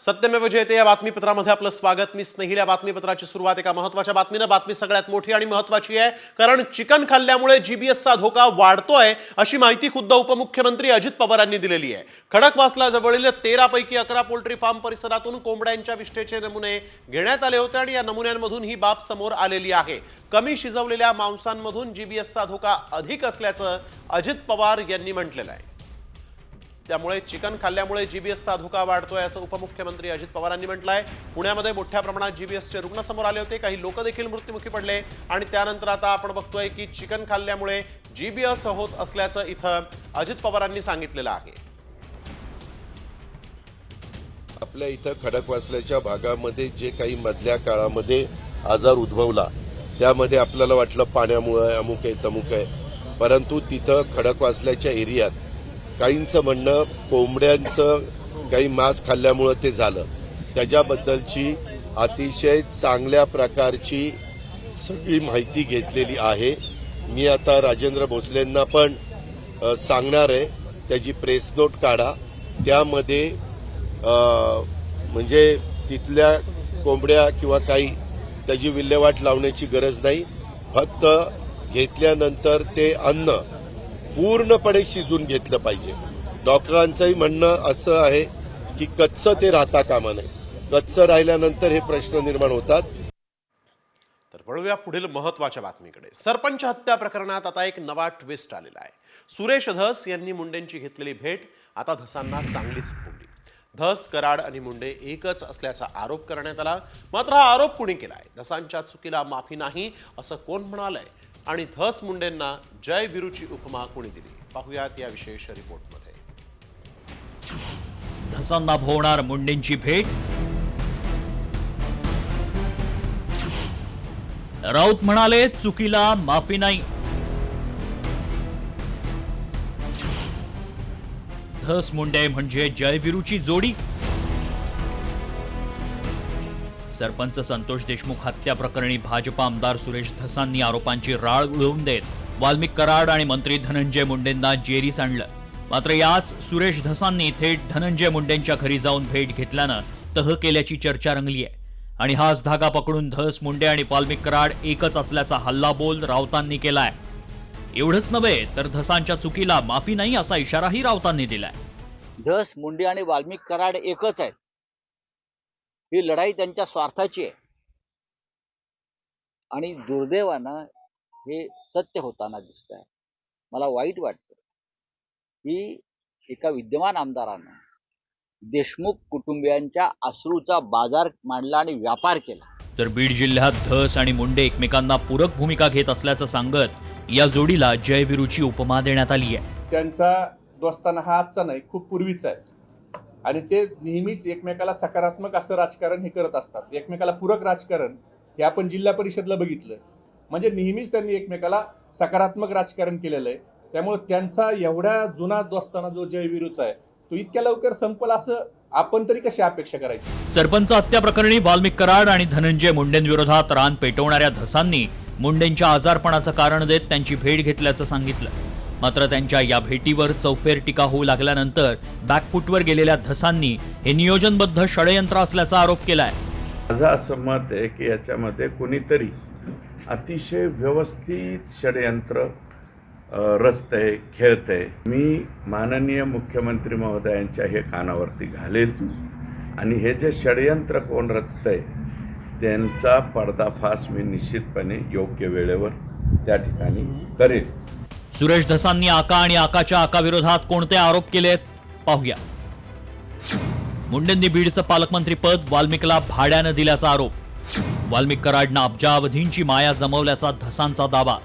सत्यमेव जयते या बातमीपत्रामध्ये आपलं स्वागत। मी स्नेहिल। या बातमीपत्राची सुरुवात एका महत्त्वाच्या बातमीने। बातमी सगळ्यात मोठी आणि महत्त्वाची आहे, कारण चिकन खाल्ल्यामुळे जीबीएसचा धोका वाढतोय अशी माहिती खुद्द उपमुख्यमंत्री अजित पवार यांनी दिलेली आहे। खडकवासला जवळील 13 पैकी 11 पोल्ट्री फार्म परिसरातून कोंबड्यांच्या विष्ठेचे नमुने घेण्यात आले होते आणि या नमुन्यांमधून ही बाब समोर आलेली आहे। कमी शिजवलेल्या मांसांमधून जीबीएसचा धोका अधिक असल्याचं अजित पवार यांनी म्हटलेलं आहे। त्यामुळे चिकन खाल्ल्यामुळे जीबीएसचा धोका वाढतोय असं उपमुख्यमंत्री अजित पवारांनी म्हटलंय। पुण्यामध्ये मोठ्या प्रमाणात जीबीएसचे रुग्ण समोर आले होते, काही लोक देखील मृत्युमुखी पडले आणि त्यानंतर आता आपण बघतोय की चिकन खाल्ल्यामुळे जीबीएस होत असल्याचं इथं अजित पवारांनी सांगितलेलं आहे। आपल्या इथं खडकवासल्याच्या भागामध्ये जे काही मधल्या काळामध्ये आजार उद्भवला त्यामध्ये आपल्याला वाटलं पाण्यामुळे अमुक आहे तमुक आहे, परंतु तिथं खडकवासल्याच्या एरियात काहींचं म्हणणं कोंबड्यांचं काही मांस खाल्ल्यामुळे ते झालं। त्याच्याबद्दलची अतिशय चांगल्या प्रकारची सगळी माहिती घेतलेली आहे। मी आता राजेंद्र भोसलेंना पण सांगणार आहे, त्याची प्रेस नोट काढा। त्यामध्ये म्हणजे तिथल्या कोंबड्या किंवा काही त्याची विल्हेवाट लावण्याची गरज नाही, फक्त घेतल्यानंतर ते अन्न पूर्णपणे शिजून घेतलं पाहिजे। डॉक्टरांचंही म्हणणं असं आहे की कच्चं ते राहता कामा नये, कच्चं राहिल्यानंतर हे प्रश्न निर्माण होतात। तर वळूया पुढील महत्त्वाच्या बातमीकडे। सरपंच हत्या प्रकरणात आता एक नवा ट्विस्ट आलेला आहे। सुरेश धस यांनी मुंडेंची घेतलेली भेट आता धसांना चांगलीच फोडली। धस, कराड आणि मुंडे एकच असल्याचा आरोप करण्यात आला, मात्र हा आरोप कुणी केलाय? धसांच्या चुकीला माफी नाही असं कोण म्हणालंय आणि धस मुंडेंना जय विरूची उपमा कोणी दिली? पाहूयात या विशेष रिपोर्टमध्ये। धसांना भोवणार मुंडेंची भेट। राऊत म्हणाले चुकीला माफी नाही। धस मुंडे म्हणजे जय विरूची जोडी। सरपंच संतोष देशमुख हत्या प्रकरणी भाजपा आमदार सुरेश धसांनी आरोपांची राळ उडवून देत वाल्मिक कराड आणि मंत्री धनंजय मुंडेंना जेरीस आणलं। मात्र याच सुरेश धसांनी थेट धनंजय मुंडेंच्या घरी जाऊन भेट घेतल्यानं तह केल्याची चर्चा रंगली आहे आणि हाच धागा पकडून धस, मुंडे आणि वाल्मिक कराड एकच असल्याचा हल्लाबोल राऊतांनी केलाय। एवढंच नव्हे तर धसांच्या चुकीला माफी नाही असा इशाराही राऊतांनी दिलाय। धस, मुंडे आणि वाल्मिक कराड एकच आहेत। ही लढाई त्यांच्या स्वार्थाची आहे आणि दुर्दैवानं हे सत्य होताना दिसत आहे। मला वाईट वाटतं की एका विद्यमान आमदारानं देशमुख कुटुंबियांच्या अश्रूचा बाजार मांडला आणि व्यापार केला। तर बीड जिल्ह्यात धस आणि मुंडे एकमेकांना पूरक भूमिका घेत असल्याचं सांगत या जोडीला जय विरूची उपमा देण्यात आली आहे। त्यांचा दोस्ताना हा आजचा नाही, खूप पूर्वीचा आहे आणि ते नेहमीच एकमेकाला सकारात्मक असं राजकारण हे करत असतात। एकमेकाला पूरक राजकारण हे आपण जिल्हा परिषदला बघितलं, म्हणजे नेहमीच त्यांनी एकमेकाला सकारात्मक राजकारण केलेलं आहे। त्यामुळे त्यांचा एवढ्या जुना दोस्ताना जो जय विरूचा आहे तो इतक्या लवकर संपल असं आपण तरी कशी अपेक्षा करायची? सरपंच हत्या प्रकरणी वाल्मिक कराड आणि धनंजय मुंडेंविरोधात रान पेटवणाऱ्या धसांनी मुंडेंच्या आजारपणाचं कारण देत त्यांची भेट घेतल्याचं सांगितलं। मात्र त्यांच्या या भेटीवर चौफेर टीका होऊ लागल्यानंतर बॅकफुटवर गेलेल्या धसांनी हे नियोजनबद्ध षडयंत्र असल्याचा आरोप केलाय। माझं असं मत आहे की याच्यामध्ये कोणीतरी अतिशय व्यवस्थित षडयंत्र रचतंय, खेळतंय। मी माननीय मुख्यमंत्री महोदयांच्या हे कानावरती घालेल आणि हे जे षडयंत्र कोण रचतंय त्यांचा पर्दाफाश मी निश्चितपणे योग्य वेळेवर त्या ठिकाणी करेल। सुरेश धसांनी आका आणि आकाच्या आकाविरोधात कोणते आरोप केलेत पाहूया। मुंडेंनी बीडचं पालकमंत्री पद वाल्मिकला भाड्यानं दिल्याचा आरोप। वाल्मिक कराडनं अब्जावधींची माया जमवल्याचा धसांचा दावा।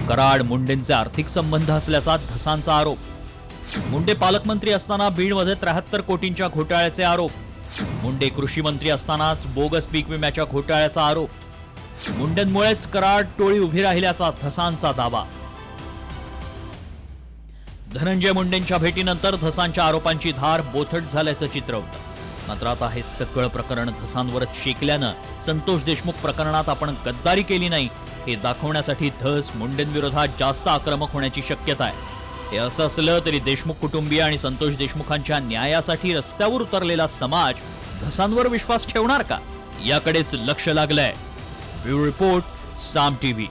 कराड मुंडेंचे आर्थिक संबंध असल्याचा धसांचा आरोप। मुंडे पालकमंत्री असताना बीडमध्ये 73 कोटींच्या घोटाळ्याचे आरोप। मुंडे कृषी मंत्री असतानाच बोगस पीक विम्याच्या घोटाळ्याचा आरोप। मुंडेंमुळेच कराड टोळी उभी राहिल्याचा धसांचा दावा। धनंजय मुंडेंच्या भेटीनंतर धसांच्या आरोपांची धार बोथट झाल्याचं चित्र होतं। मात्र आता हे सगळं प्रकरण धसांवरच शेकल्यानं संतोष देशमुख प्रकरणात आपण गद्दारी केली नाही हे दाखवण्यासाठी धस मुंडेंविरोधात जास्त आक्रमक होण्याची शक्यता आहे। हे असं असलं तरी देशमुख कुटुंबीय आणि संतोष देशमुखांच्या न्यायासाठी रस्त्यावर उतरलेला समाज धसांवर विश्वास ठेवणार का, याकडेच लक्ष लागलंय. ब्युरो रिपोर्ट, साम टीव्ही.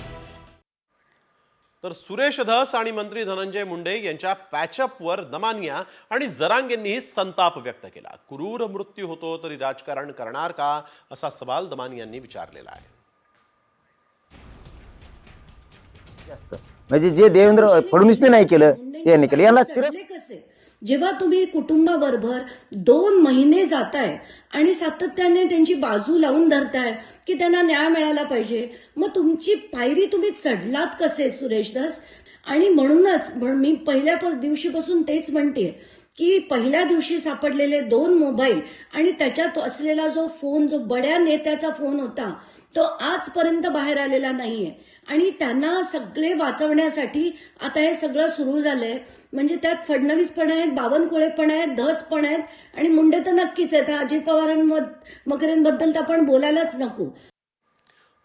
तर सुरेश धस आणि मंत्री धनंजय मुंडे यांच्या पॅचअपवर दमानिया आणि जरांगेंनीही संताप व्यक्त केला. क्रूर मृत्यू होतो तरी राजकारण करणार का, असा सवाल दमानियांनी विचारलेला आहे. म्हणजे जे देवेंद्र फडणवीसने नाही केलं ते यांनी केलं. यांना कसे जेव्हा तुम्ही कुटुंबाबरोबर 2 महिने जाताय आणि सातत्याने त्यांची बाजू लावून धरताय की त्यांना न्याय मिळाला पाहिजे, मग तुमची पायरी तुम्ही चढलात कसे सुरेश धस? आणि म्हणूनच मी पहिल्या दिवशीपासून तेच म्हणते की पहिल्या दिवशी सापडलेले 2 मोबाईल आणि त्याच्यात असलेला जो फोन, जो बड्या नेत्याचा फोन होता, तो आजपर्यंत बाहेर आलेला नाहीये. आणि त्यांना सगळे वाचवण्यासाठी आता हे सगळं सुरू झालंय. म्हणजे त्यात फडणवीस पण आहेत, बावनकुळे पण आहेत, धस पण आहेत आणि मुंडे तर नक्कीच आहेत. अजित पवारांबद्दल तर आपण बोलायलाच नको.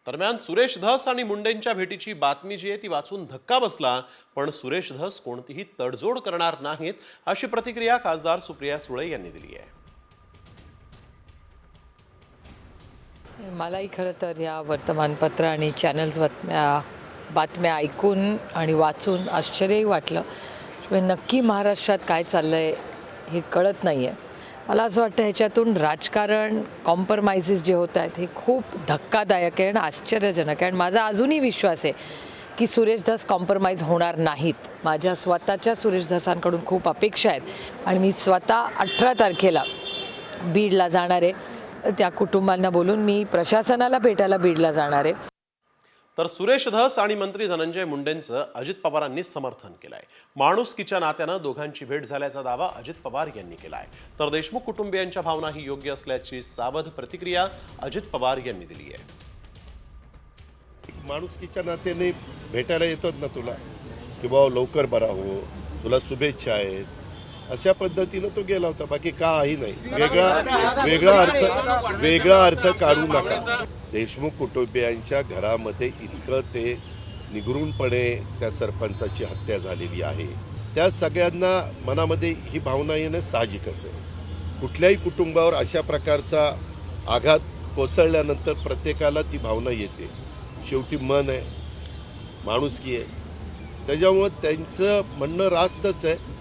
दरम्यान सुरेश धस आणि मुंडेंच्या भेटीची बातमी जी आहे ती वाचून धक्का बसला, पण सुरेश धस कोणतीही तडजोड करणार नाहीत, अशी प्रतिक्रिया खासदार सुप्रिया सुळे यांनी दिली आहे. मलाही खरं तर या वर्तमानपत्र आणि चॅनल्स बातम्या ऐकून आणि वाचून आश्चर्यही वाटलं. नक्की महाराष्ट्रात काय चाललं आहे हे कळत नाही आहे. मला असं वाटतं ह्याच्यातून राजकारण, कॉम्प्रोमाइजेस जे होत आहेत हे खूप धक्कादायक आहे आणि आश्चर्यजनक आहे. आणि माझा अजूनही विश्वास आहे की सुरेश धस कॉम्प्रोमाइज होणार नाहीत. माझ्या स्वतःच्या सुरेश धसांकडून खूप अपेक्षा आहेत आणि मी स्वतः 18 तारखेला बीडला जाणार आहे. त्या कुटुंबांना बोलून मी प्रशासनाला भेटायला बीडला जाणार आहे. तर सुरेश धस आणि मंत्री धनंजय मुंडेंचं अजित पवारांनी समर्थन केलंय. माणुसकीच्या नात्यानं दोघांची भेट झाल्याचा दावा अजित पवार यांनी केलाय. तर देशमुख कुटुंबियांच्या भावनाही योग्य असल्याची सावध प्रतिक्रिया अजित पवार यांनी दिली आहे. माणुसकीच्या नात्याने भेटायला येतात ना तुला, की बाबा लवकर बरा हो, तुला शुभेच्छा आहेत, अशा पद्धतीनं तो गेला होता. बाकी काही नाही. वेगळा अर्थ काढू नका. देशमुख कुटुंबियांच्या घरामध्ये इतकं ते निगरूनपणे त्या सरपंचाची हत्या झालेली आहे, त्या सगळ्यांना मनामध्ये ही भावना येणं साहजिकच आहे. कुठल्याही कुटुंबावर अशा प्रकारचा आघात कोसळल्यानंतर प्रत्येकाला ती भावना येते. शेवटी मन आहे, माणुसकी आहे, त्याच्यामुळं त्यांचं म्हणणं रास्तच आहे.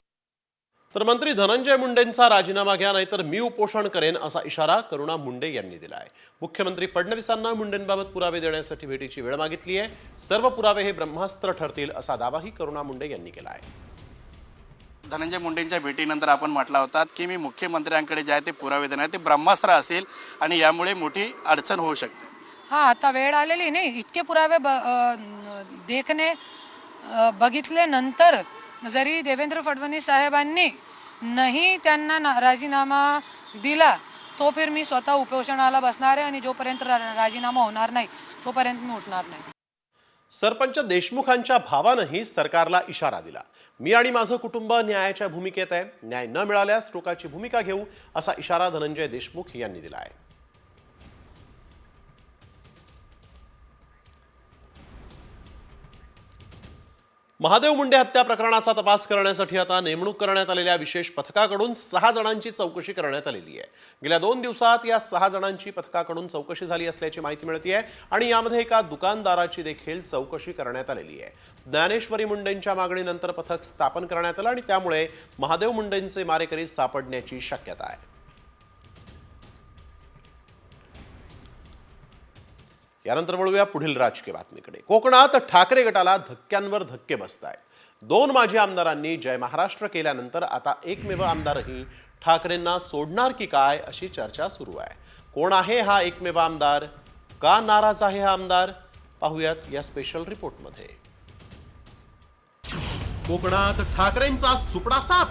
तर मंत्री धनंजय मुंडेंचा राजीनामा घ्या, नाहीतर मी उपोषण करेन, असा इशारा करुणा मुंडे यांनी दिला आहे. मुख्यमंत्री फडणवीसांना मुंडेंबाबत पुरावे देण्यासाठी भेटीची वेळ मागितली आहे. सर्व पुरावे हे ब्रह्मास्त्र ठरतील, असा दावाही करुणा मुंडे यांनी केला आहे. धनंजय मुंडेंच्या भेटीनंतर आपण म्हटलं होतं की मी मुख्यमंत्र्यांकडे जे आहे ते पुरावे देणार, ते ब्रह्मास्त्र असेल आणि यामुळे मोठी अडचण होऊ शकते. हां, आता वेळ आलेली नाही. इतके पुरावे बघितल्यानंतर जरी देवेंद्र फडणवीस साहेबांनी नाही त्यांना राजीनामा दिला, तो फिर मी स्वतः उपोषणाला बसणार आहे आणि जोपर्यंत राजीनामा होणार नाही तोपर्यंत मी उठणार नाही. सरपंच देशमुखांच्या भावानंही सरकारला इशारा दिला. मी आणि माझं कुटुंब न्यायाच्या भूमिकेत आहे, न्याय न मिळाल्यास टोकाची भूमिका घेऊ, असा इशारा धनंजय देशमुख यांनी दिला आहे. महादेव मुंडे हत्या प्रकरणाचा तपास करण्यासाठी आता नेमणूक करण्यात आलेल्या विशेष पथकाकडून 6 जणांची चौकशी करण्यात आलेली आहे. गेल्या 2 दिवसात या 6 जणांची पथकाकडून चौकशी झाली असल्याची माहिती मिळते आहे आणि यामध्ये एका दुकानदाराची देखील चौकशी करण्यात आलेली आहे. ज्ञानेश्वरी मुंडेंच्या मागणीनंतर पथक स्थापन करण्यात आलं आणि त्यामुळे महादेव मुंडेंचे मारेकरी सापडण्याची शक्यता आहे. यानंतर वळूया पुढील राजकीय बातमीकडे. कोकणात ठाकरे गटाला धक्क्यांवर धक्के बसतायत. 2 माजी आमदारांनी जय महाराष्ट्र केल्यानंतर आता एकमेव आमदारही ठाकरेंना सोडणार की काय, अशी चर्चा सुरू आहे. कोण आहे हा एकमेव आमदार, का नाराज आहे हा आमदार, पाहूयात या स्पेशल रिपोर्टमध्ये. कोकणात ठाकरेंचा सुपडा साप.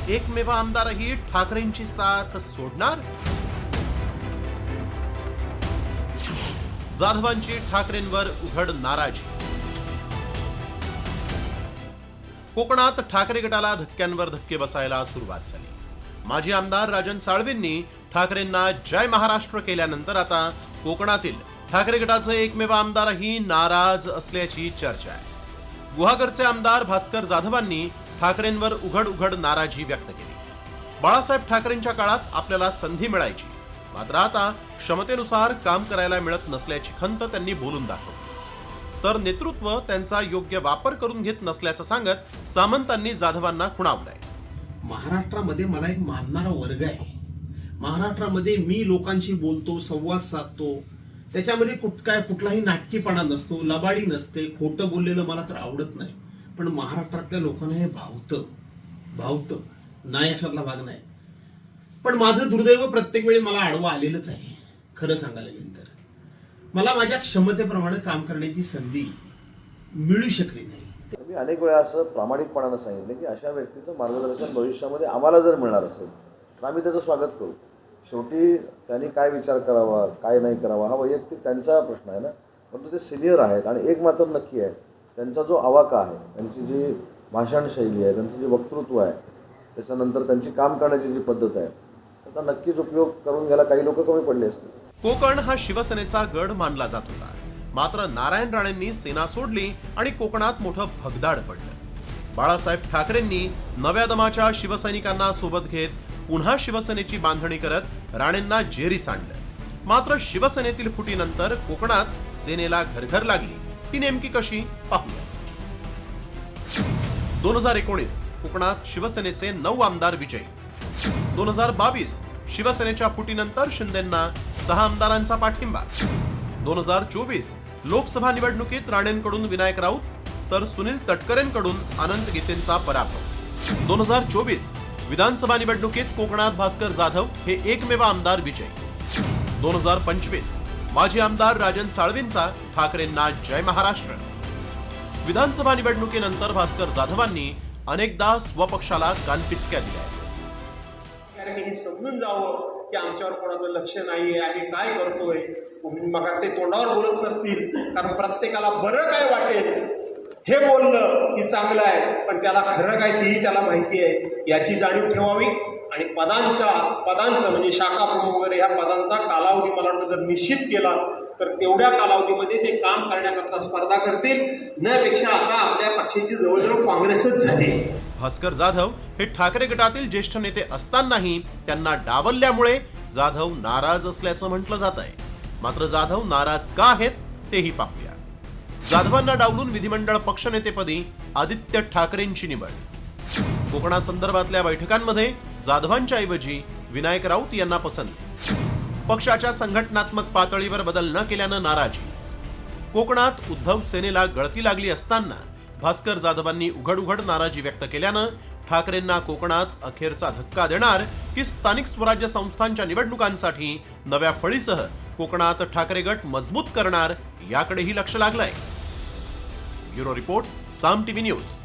एकमेव आमदारही ठाकरेंची साथ सोडणार. जाधवांची ठाकरेंवर उघड नाराजी. कोकणात ठाकरे गटाला धक्क्यांवर धक्के बसायला सुरुवात झाली. माजी आमदार राजन साळवेंनी ठाकरेंना जय महाराष्ट्र केल्यानंतर आता कोकणातील ठाकरे गटाचे एकमेव आमदारही नाराज असल्याची चर्चा आहे. गुहागरचे आमदार भास्कर जाधवांनी ठाकरेंवर उघड उघड नाराजी व्यक्त केली. बाळासाहेब ठाकरेंच्या काळात आपल्याला संधी मिळायची, मात्र आता क्षमतेनुसार काम करायला मिळत नसल्याची खंत त्यांनी बोलून दाखवली. तर नेतृत्व त्यांचा योग्य वापर करून घेत नसल्याचं सांगत सामंतांनी जाधवांना खुणावलंय. महाराष्ट्रामध्ये मला एक मानणारा वर्ग आहे. महाराष्ट्रामध्ये मी लोकांशी बोलतो, संवाद साधतो, त्याच्यामध्ये कुठलाही नाटकीपणा नसतो, लबाडी नसते, खोटं बोललेलं मला तर आवडत नाही. पण महाराष्ट्रातल्या लोकांना हे भावतं नाही अशातला भाग नाही. पण माझं दुर्दैव प्रत्येक वेळी मला आडवं आलेलंच आहे. खरं सांगायला गेलं तर मला माझ्या क्षमतेप्रमाणे काम करण्याची संधी मिळू शकली नाही. मी अनेक वेळा असं प्रामाणिकपणानं सांगितलं की अशा व्यक्तीचं मार्गदर्शन भविष्यामध्ये आम्हाला जर मिळणार असेल तर आम्ही त्याचं स्वागत करू. शेवटी त्यांनी काय विचार करावा, काय नाही करावा हा वैयक्तिक त्यांचा प्रश्न आहे ना. परंतु ते सिनियर आहेत आणि एक मात्र नक्की आहे, त्यांचा जो आवाका आहे, त्यांची जी भाषण शैली आहे, त्यांचं जे वक्तृत्व आहे, त्याच्यानंतर त्यांची काम करण्याची जी पद्धत आहे, त्याचा नक्कीच उपयोग करून घ्यायला काही लोक कमी पडले असतील. कोकण हा शिवसेनेचा गड मानला जात होता, मात्र नारायण राणेंनी सेना सोडली आणि कोकणात मोठं भगदाड पडलं. बाळासाहेब ठाकरेंनी नव्या दमाच्या शिवसैनिकांना सोबत घेत पुन्हा शिवसेनेची बांधणी करत राणेंना जेरीस आणलं. मात्र शिवसेनेतील फुटीनंतर कोकणात सेनेला घरघर लागली. ती नेमकी कशी पाहूया. 2019 कोकणात शिवसेनेचे 9 आमदार विजयी. 2022 शिवसेनेच्या फुटीनंतर शिंदेंना 6 आमदारांचा पाठिंबा. 2024 लोकसभा निवडणुकीत राणेंकडून विनायक राऊत तर सुनील तटकरेंकडून अनंत गीतेंचा पराभव. 2024 विधानसभा निवडणुकीत कोकणात भास्कर जाधव हे एकमेव आमदार विजयी. 2025 माजी आमदार राजन साळवींचा ठाकरेंना जय महाराष्ट्र. विधानसभा निवडणुकीनंतर भास्कर जाधवांनी अनेकदा स्वपक्षाला कानपिचक्या दिल्या. कारण हे समजून जावं की आमच्यावर कोणाचं लक्ष नाहीये आणि काय करतोय. मग ते तोंडावर बोलत नसतील, कारण प्रत्येकाला बरं काय वाटेल हे बोललं की चांगलं आहे, पण त्याला खरं काय तेही त्याला माहिती आहे याची जाणीव ठेवावी. आणि पदांचं म्हणजे शाखा प्रमुख वगैरे ह्या पदांचा कालावधी मला वाटतं जर निश्चित केला तर तेवढ्या कालावधीमध्ये ते काम करण्याकरता स्पर्धा करतील. त्यापेक्षा आता आपल्या पक्षाची जवळजवळ काँग्रेसच झाली. भास्कर जाधव हे ठाकरे गटातील ज्येष्ठ नेते असतानाही त्यांना डावलल्यामुळे जाधव नाराज असल्याचं म्हटलं जात आहे. मात्र जाधव नाराज का आहेत तेही पाहूया. जाधवांना डावलून विधिमंडळ पक्षनेतेपदी आदित्य ठाकरेंची निवड. कोकणासंदर्भातल्या बैठकांमध्ये जाधवांच्या ऐवजी विनायक राऊत यांना पसंती. पक्षाच्या संघटनात्मक पातळीवर बदल न केल्यानं नाराजी. कोकणात उद्धव सेनेला गळती लागली असताना भास्कर जाधवांनी उघड उघड नाराजी व्यक्त केल्यानं ठाकरेंना कोकणात अखेरचा धक्का देणार की स्थानिक स्वराज्य संस्थांच्या निवडणुकांसाठी नव्या फळीसह कोकणात ठाकरे गट मजबूत करणार याकडेही लक्ष लागलंय. ब्युरो रिपोर्ट, साम टीव्ही न्यूज.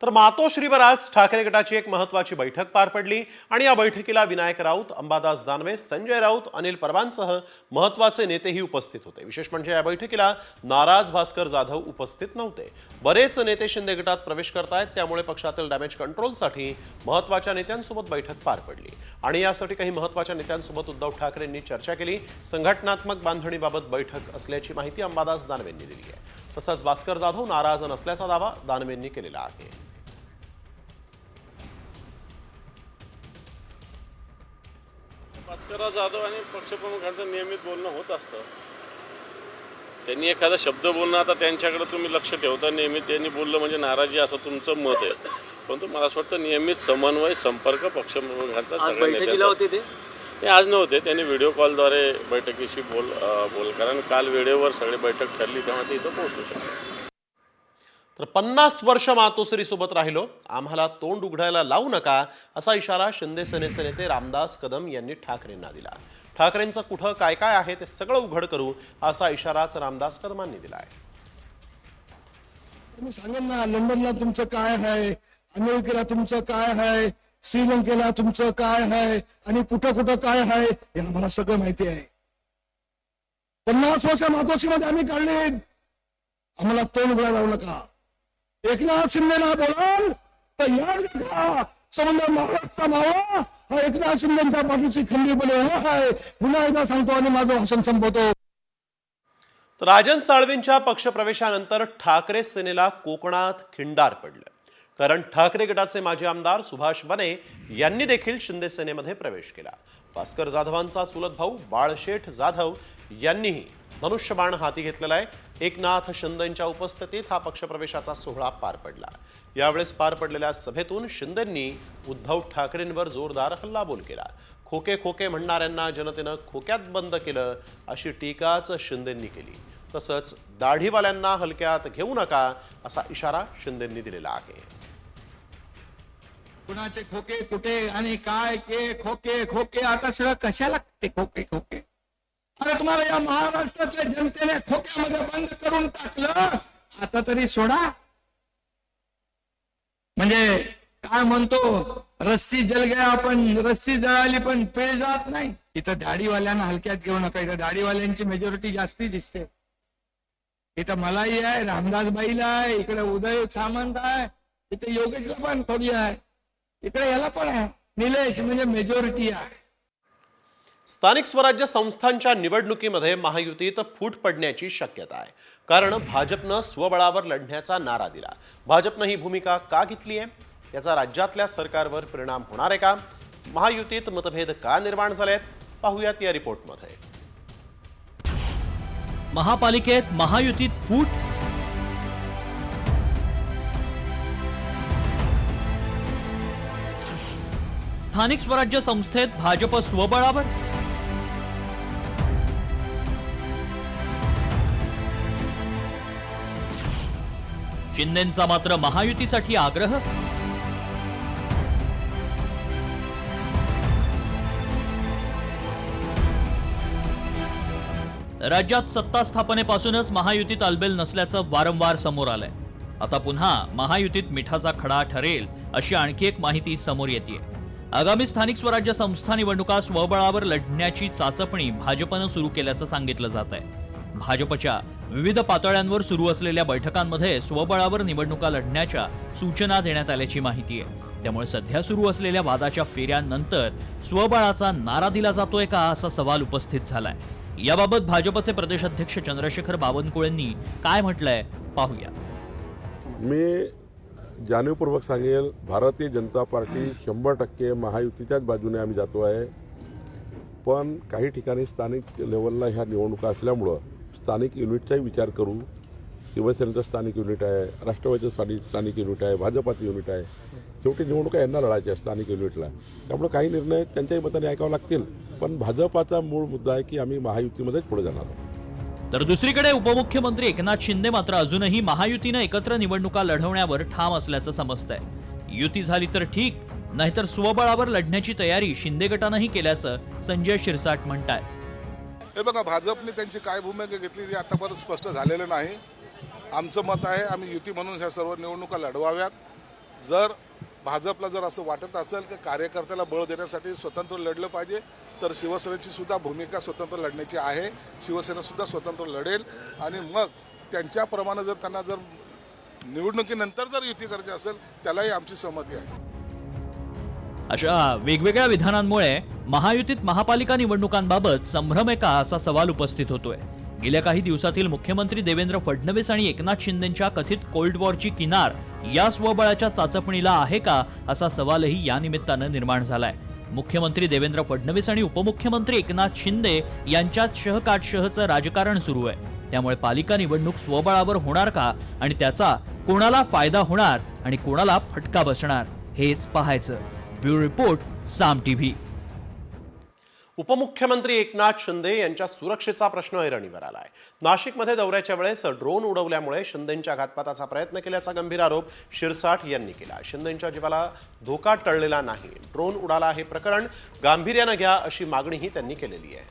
तर मातोश्रीवर आज ठाकरे गटाची एक महत्वाची बैठक पार पडली आणि या बैठकीला विनायक राऊत, अंबादास दानवे, संजय राऊत, अनिल परबांसह महत्वाचे नेतेही उपस्थित होते. विशेष म्हणजे या बैठकीला नाराज भास्कर जाधव उपस्थित नव्हते. बरेच नेते शिंदे गटात प्रवेश करतायत, त्यामुळे पक्षातील डॅमेज कंट्रोलसाठी महत्वाच्या नेत्यांसोबत बैठक पार पडली आणि यासाठी काही महत्वाच्या नेत्यांसोबत उद्धव ठाकरेंनी चर्चा केली. संघटनात्मक बांधणीबाबत बैठक असल्याची माहिती अंबादास दानवेंनी दिली आहे. तसंच भास्कर जाधव नाराज नसल्याचा दावा दानवेंनी केलेला आहे. भास्करराव जाधव आणि पक्षप्रमुखांचं नियमित बोलणं होत असतं. त्यांनी एखादा शब्द बोलणं, आता त्यांच्याकडे तुम्ही लक्ष ठेवता नेहमी त्यांनी बोललं म्हणजे नाराजी असं तुमचं मत आहे. परंतु मला असं वाटतं नियमित समन्वय संपर्क पक्षप्रमुखांचा सगळ्या नेत्यांचा. ते आज नव्हते, त्यांनी व्हिडिओ कॉलद्वारे बैठकीशी बोल कारण काल वेळेवर सगळी बैठक ठरली तेव्हा ते इथं पोहोचू शकतो. तर 50 वर्ष मातोश्री सोबत राहिलो, आम्हाला तोंड उघडायला लावू नका असा इशारा शिंदे सेनेचे नेते रामदास कदम यांनी ठाकरेंना दिला. ठाकरेंचं कुठं काय काय आहे ते सगळं उघड करू असा इशाराच रामदास कदमांनी दिलाय. तुम्ही सांगा ना, लंडनला तुमचं काय आहे, अमेरिकेला तुमचं काय आहे, श्रीलंकेला तुमचं काय आहे आणि कुठं कुठं काय आहे हे आम्हाला सगळं माहिती आहे. 50 वर्ष मातोश्रीमध्ये आम्ही काढले, आम्हाला तोंड उघडायला लावू नका. एकनाथ शिंदेला बोलाल तर या संबंध महाराष्ट्र मावा हा एकनाथ शिंदेच्या पाठीची खंडीपणे उभा आहे. पुन्हा एकदा सांगतो आणि माझं भाषण संपवतो. राजन साळवींच्या पक्षप्रवेशानंतर ठाकरे सेनेला कोकणात खिंडार पडलं. कारण ठाकरे गटाचे माजी आमदार सुभाष बने यांनी देखील शिंदे सेनेमध्ये प्रवेश केला. भास्कर जाधवांचा चुलत भाऊ बाळशेठ जाधव यांनीही धनुष्यबाण हाती घेतलेला आहे. एकनाथ शिंदेंच्या उपस्थितीत हा पक्षप्रवेशाचा सोहळा पार पडला. यावेळेस पार पडलेल्या सभेतून शिंदेंनी उद्धव ठाकरेंवर जोरदार हल्लाबोल केला. खोके खोके म्हणणाऱ्यांना जनतेनं खोक्यात बंद केलं अशी टीकाच शिंदेंनी केली. तसंच दाढीवाल्यांना हलक्यात घेऊ नका असा इशारा शिंदेंनी दिलेला आहे. कुणाचे खोके कुठे आणि काय के खोके खोके आता सगळं कशाला ते खोके खोके. अरे तुम्हाला या महाराष्ट्राच्या जनतेने खोक्यामध्ये बंद करून टाकलं, आता तरी सोडा. म्हणजे काय म्हणतो, रस्सी जल गया पण रस्सी जळाली पण पेळ जात नाही. इथं दाढीवाल्यांना हलक्यात घेऊ नका. इथं दाढीवाल्यांची मेजॉरिटी जास्ती दिसते. इथं मलाही आहे, रामदासबाईला आहे, इकडे उदय सामंत आहे, इथे योगेशला पण थोडी आहे, इकडे याला पण आहे, निलेश, म्हणजे मेजॉरिटी आहे. स्थानिक स्वराज्य संस्थांच्या निवडणुकीमध्ये महायुतीत फूट पडण्याची शक्यता आहे. कारण भाजपनं स्वबळावर लढण्याचा नारा दिला. भाजपनं ही भूमिका का घेतली आहे, याचा राज्यातल्या सरकारवर परिणाम होणार आहे का? महायुतीत मतभेद का निर्माण झालेत, पाहूयात या रिपोर्टमध्ये. महापालिकेत महायुतीत फूट, स्थानिक स्वराज्य संस्थेत भाजप स्वबळावर, शिंदेंचा मात्र महायुतीसाठी आग्रह. राज्यात सत्ता स्थापनेपासूनच महायुतीत अलबेल नसल्याचं वारंवार समोर आलंय. आता पुन्हा महायुतीत मिठाचा खडा ठरेल अशी आणखी एक माहिती समोर येते. आगामी स्थानिक स्वराज्य संस्था निवडणुका स्वबळावर लढण्याची चाचपणी भाजपनं सुरू केल्याचं सांगितलं जात आहे. भाजपच्या विविध पातळ्यांवर सुरू असलेल्या बैठकांमध्ये स्वबळावर निवडणुका लढण्याच्या सूचना देण्यात आल्याची माहिती आहे. त्यामुळे सध्या सुरू असलेल्या वादाच्या फेऱ्यानंतर स्वबळाचा नारा दिला जातोय का असा सवाल उपस्थित झालाय. याबाबत भाजपचे प्रदेशाध्यक्ष चंद्रशेखर बावनकुळेंनी काय म्हटलंय पाहूया. मी जाणीवपूर्वक सांगेल, भारतीय जनता पार्टी 100% महायुतीच्याच बाजूने आम्ही जातो आहे. पण काही ठिकाणी स्थानिक लेवलला ह्या निवडणुका असल्यामुळं स्थानिक युनिटचाही विचार करू. शिवसेनेचं स्थानिक युनिट आहे, राष्ट्रवादीचं स्थानिक युनिट आहे, भाजपाचं युनिट आहे. शेवटी निवडणुका यांना लढायच्या स्थानिक युनिटला. त्यामुळे काही निर्णय त्यांच्याही मताने ऐकावे लागतील. पण भाजपाचा मूळ मुद्दा आहे की आम्ही महायुतीमध्येच पुढे जाणार आहोत. तर दुसरीकडे उपमुख्यमंत्री एकनाथ शिंदे मात्र अजूनही महायुतीनं एकत्र निवडणुका लढवण्यावर ठाम असल्याचं समजतंय. युती झाली तर ठीक, नाहीतर स्वबळावर लढण्याची तयारी शिंदे गटानंही केल्याचं संजय शिरसाट म्हणताय. हे बघा, भाजपने त्यांची काय भूमिका घेतली ती आतापर्यंत स्पष्ट झालेलं नाही. आमचं मत आहे आम्ही युती म्हणून ह्या सर्व निवडणुका लढवाव्यात. जर भाजपला जर असं वाटत असेल की कार्यकर्त्याला बळ देण्यासाठी स्वतंत्र लढलं पाहिजे, तर शिवसेनेची सुद्धा भूमिका स्वतंत्र लढण्याची आहे. शिवसेना सुद्धा स्वतंत्र लढेल आणि मग त्यांच्याप्रमाणे जर त्यांना जर निवडणुकीनंतर जर युती करायची असेल त्यालाही आमची सहमती आहे. अशा वेगवेगळ्या विधानांमुळे महायुतीत महापालिका निवडणुकांबाबत संभ्रम आहे का असा सवाल उपस्थित होतोय. गेल्या काही दिवसातील मुख्यमंत्री देवेंद्र फडणवीस आणि एकनाथ शिंदेंच्या कथित कोल्ड वॉरची किनार या स्वबळाच्या चाचपणीला आहे का असा सवालही या निमित्तानं निर्माण झालाय. मुख्यमंत्री देवेंद्र फडणवीस आणि उपमुख्यमंत्री एकनाथ शिंदे यांच्यात शहकाटशहचं राजकारण सुरू आहे. त्यामुळे पालिका निवडणूक स्वबळावर होणार का आणि त्याचा कोणाला फायदा होणार आणि कोणाला फटका बसणार हेच पाहायचं. ब्युरो रिपोर्ट, साम टीव्ही. उपमुख्यमंत्री एकनाथ शिंदे यांच्या सुरक्षेचा प्रश्न ऐरणीवर आलाय. नाशिकमध्ये दौऱ्याच्या वेळेस ड्रोन उडवल्यामुळे शिंदेंच्या घातपाताचा प्रयत्न केल्याचा गंभीर आरोप शिरसाट यांनी केला. शिंदेंच्या जीवाला धोका टळलेला नाही, ड्रोन उडाला हे प्रकरण गांभीर्यानं घ्या अशी मागणीही त्यांनी केलेली आहे.